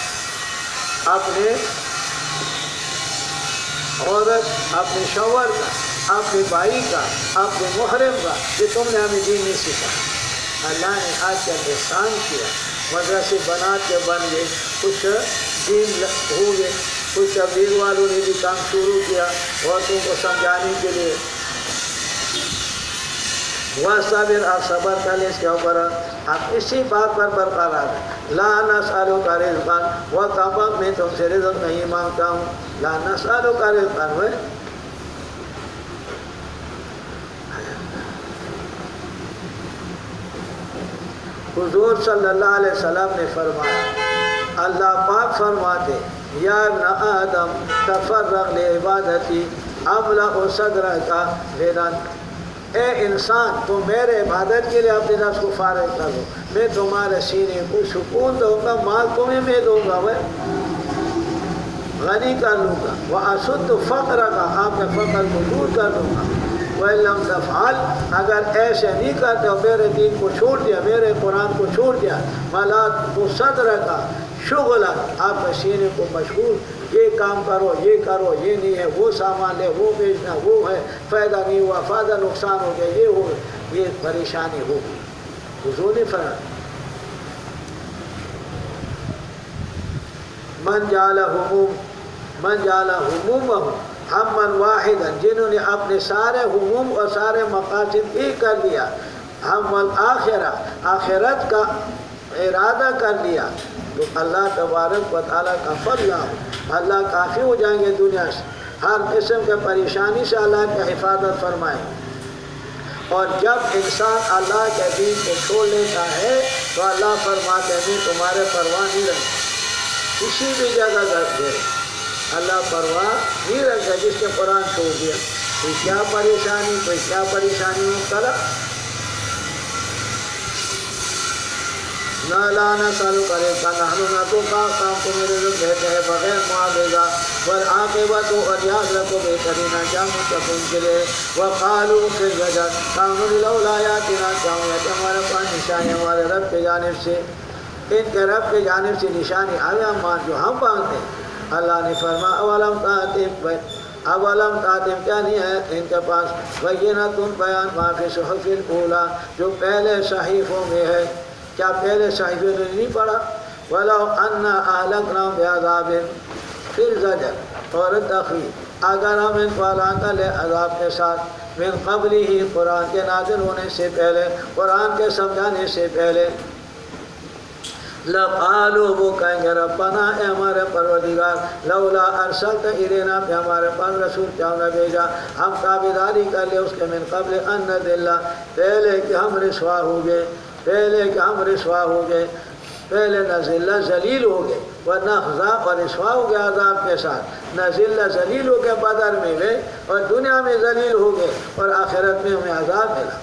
عورت اپنے شوہر کا، اپنے بھائی کا، اپنے محرم کا، کہ تم نے ہمیں دین نہیں سکھا، اللہ نے آج کا احسان کیا، مدرسے بنا کے بن گئے، کچھ دین ہو گئے، کچھ تبلیغ والوں نے بھی کام شروع کیا عورتوں کو سمجھانے کے لیے، وَصَبِرْ، آپ صبر کر لیں اس کے اوپر، آپ اسی بات پر برقرار ہیں، لَا نَسْأَلُكَ رِزْقًا، وَقَبَقْ میں تم سے رزق نہیں مانگتا ہوں، لَا نَسْأَلُكَ رِزْقًا ہوئے، حضور صلی اللہ علیہ وسلم نے فرمایا، اللہ پاک فرماتے یا ابن آدم تفرغ لعبادتی املأ صدرک غنى، اے انسان تم میرے عبادت کے لیے اپنے نفس کو فارغ کر دو، میں تمہارے سینے کو سکون دوں گا، مال تمہیں میں دوں گا، وہ غنی کر لوں گا، وَأَسُدُّ فَقْرَكَ، آپ کے فقر کو دور کر دوں گا، وَإِلَّمْ تَفْعَلْ، اگر ایسے نہیں کرتے ہو، میرے دین کو چھوڑ دیا، میرے قرآن کو چھوڑ دیا، مَلَأْتُ صَدْرَكَ شُغْلًا، آپ کے سینے کو مشغول، یہ کام کرو، یہ کرو، یہ نہیں ہے، وہ سامان لے، وہ بیچنا، وہ ہے، فائدہ نہیں ہوا، فائدہ نقصان ہو گیا، یہ ہو، یہ پریشانی ہوگی، حضور نے فرمایا من جعل همومه ہما واحدا، جنہوں نے اپنے سارے ہموم اور سارے مقاصد ایک کر لیا، ہم الآخرہ، آخرت کا ارادہ کر لیا، تو اللہ تبارک و تعالیٰ کا فضل، اللہ کافی ہو جائیں گے دنیا سے، ہر قسم کے پریشانی سے اللہ کی حفاظت فرمائے، اور جب انسان اللہ کے دین کو چھوڑ لیتا ہے تو اللہ فرماتے ہیں میں تمہارے پرواہ نہیں رکھتا، کسی بھی جگہ گئے اللہ پرواہ نہیں رکھتا، جس کے قرآن چھوڑ دیا، کوئی کیا پریشانی مبتلا، نہ لا نسألک رزقا نحن نرزقک کام کو میرے رزق دیتے ہیں بغیر معاوضہ والعاقبت اور یاد رکھو بہترین انجام متقین کے لیے وقالوا فی الزجر قالوا لولا یاتنا چاہوں کہ ہمارے پاس نشانی ہمارے رب کی جانب سے ان کے رب کی جانب سے نشانی آئے مان جو ہم مانگتے ہیں اللہ نے فرمایا اولم تاتم کیا نہیں ہے ان کے پاس بینۃ بیان ما فی صحف الاولی جو پہلے صحیفوں میں ہے کیا پہلے صحیفوں نے نہیں پڑھا ولو انا اہلکناہم بعذاب پھر زجر اور تخویف اگر ہم ان کو ہلاک لے عذاب کے ساتھ من قبل ہی قرآن کے نازل ہونے سے پہلے قرآن کے سمجھانے سے پہلے لقالوا وہ کہیں گے ربنا اے ہمارے پروردگار لولا ارسلت الینا کہ ہمارے پاس رسول کیوں نہ بھیجا ہم تابعداری کر لے اس کے من قبل ان نذل پہلے کہ ہم رسوا ہو گئے پہلے نذل ذلیل ہو گئے ورنہ عذاب اور رسوا ہو گئے عذاب کے ساتھ نذل ذلیل ہو گئے بدر میں گئے اور دنیا میں ذلیل ہو گئے اور آخرت میں ہمیں عذاب ملا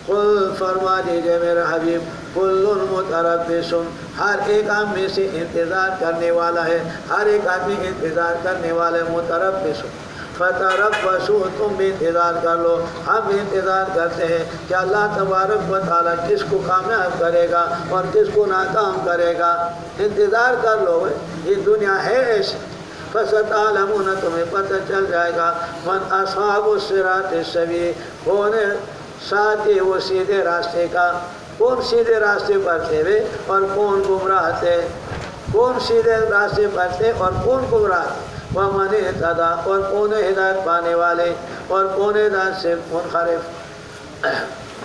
قل فرما دیجئے میرا حبیب کل متربص ہر ایک ہم میں سے انتظار کرنے والا ہے ہر ایک آدمی انتظار کرنے والا ہے متربص فتربصوا تم بھی انتظار کر لو ہم بھی انتظار کرتے ہیں کہ اللہ تبارک و تعالیٰ کس کو کامیاب کرے گا اور کس کو ناکام کرے گا انتظار کر لو یہ دنیا ہے ایسی فستعلمون تمہیں پتہ چل جائے گا من اصحاب الصراط السوی کون ساتھی وہ سیدھے راستے کا کون سیدھے راستے پر تھے اور کون گمراہ تھے کون سیدھے راستے پر تھے اور کون گمراہ تھے ومن اهتدى اور کون ہدایت پانے والے اور کون ہدایت سے منحرف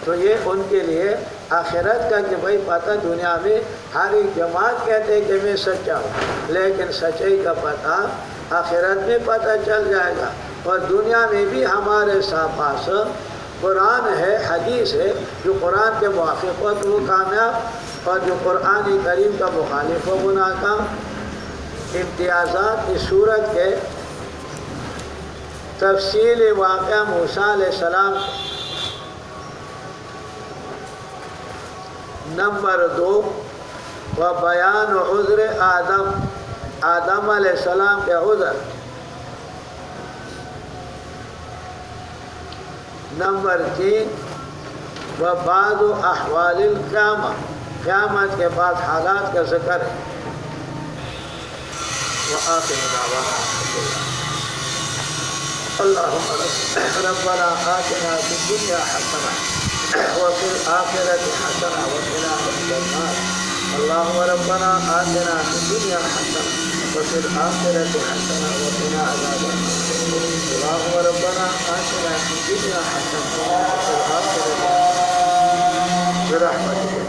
تو یہ ان کے لیے آخرت کا کہ بھائی پتہ دنیا میں ہر ایک جماعت کہتے ہیں کہ میں سچا ہوں لیکن سچائی کا پتہ آخرت میں پتہ چل جائے گا اور دنیا میں بھی ہمارے پاس قرآن ہے حدیث ہے جو قرآن کے موافق ہو تو وہ کامیاب اور جو قرآن کریم کا مخالف ہو وہ ناکام امتیازات اس صورت کے تفصیل واقعہ موسیٰ علیہ السلام نمبر 2 و بیان عذر آدم علیہ السلام کے عذر نمبر 3 و بعض احوال القیامہ قیامت کے بعد حالات کا ذکر ہے وآخر دعوانا اللهم ربنا آتنا في الدنيا حسنة وفي الآخرة حسنة وقنا عذاب النار اللهم ربنا آتنا في الدنيا حسنة وفي الآخرة حسنة وقنا عذاب النار اللهم ربنا آتنا في الدنيا حسنة وفي الآخرة برحمتك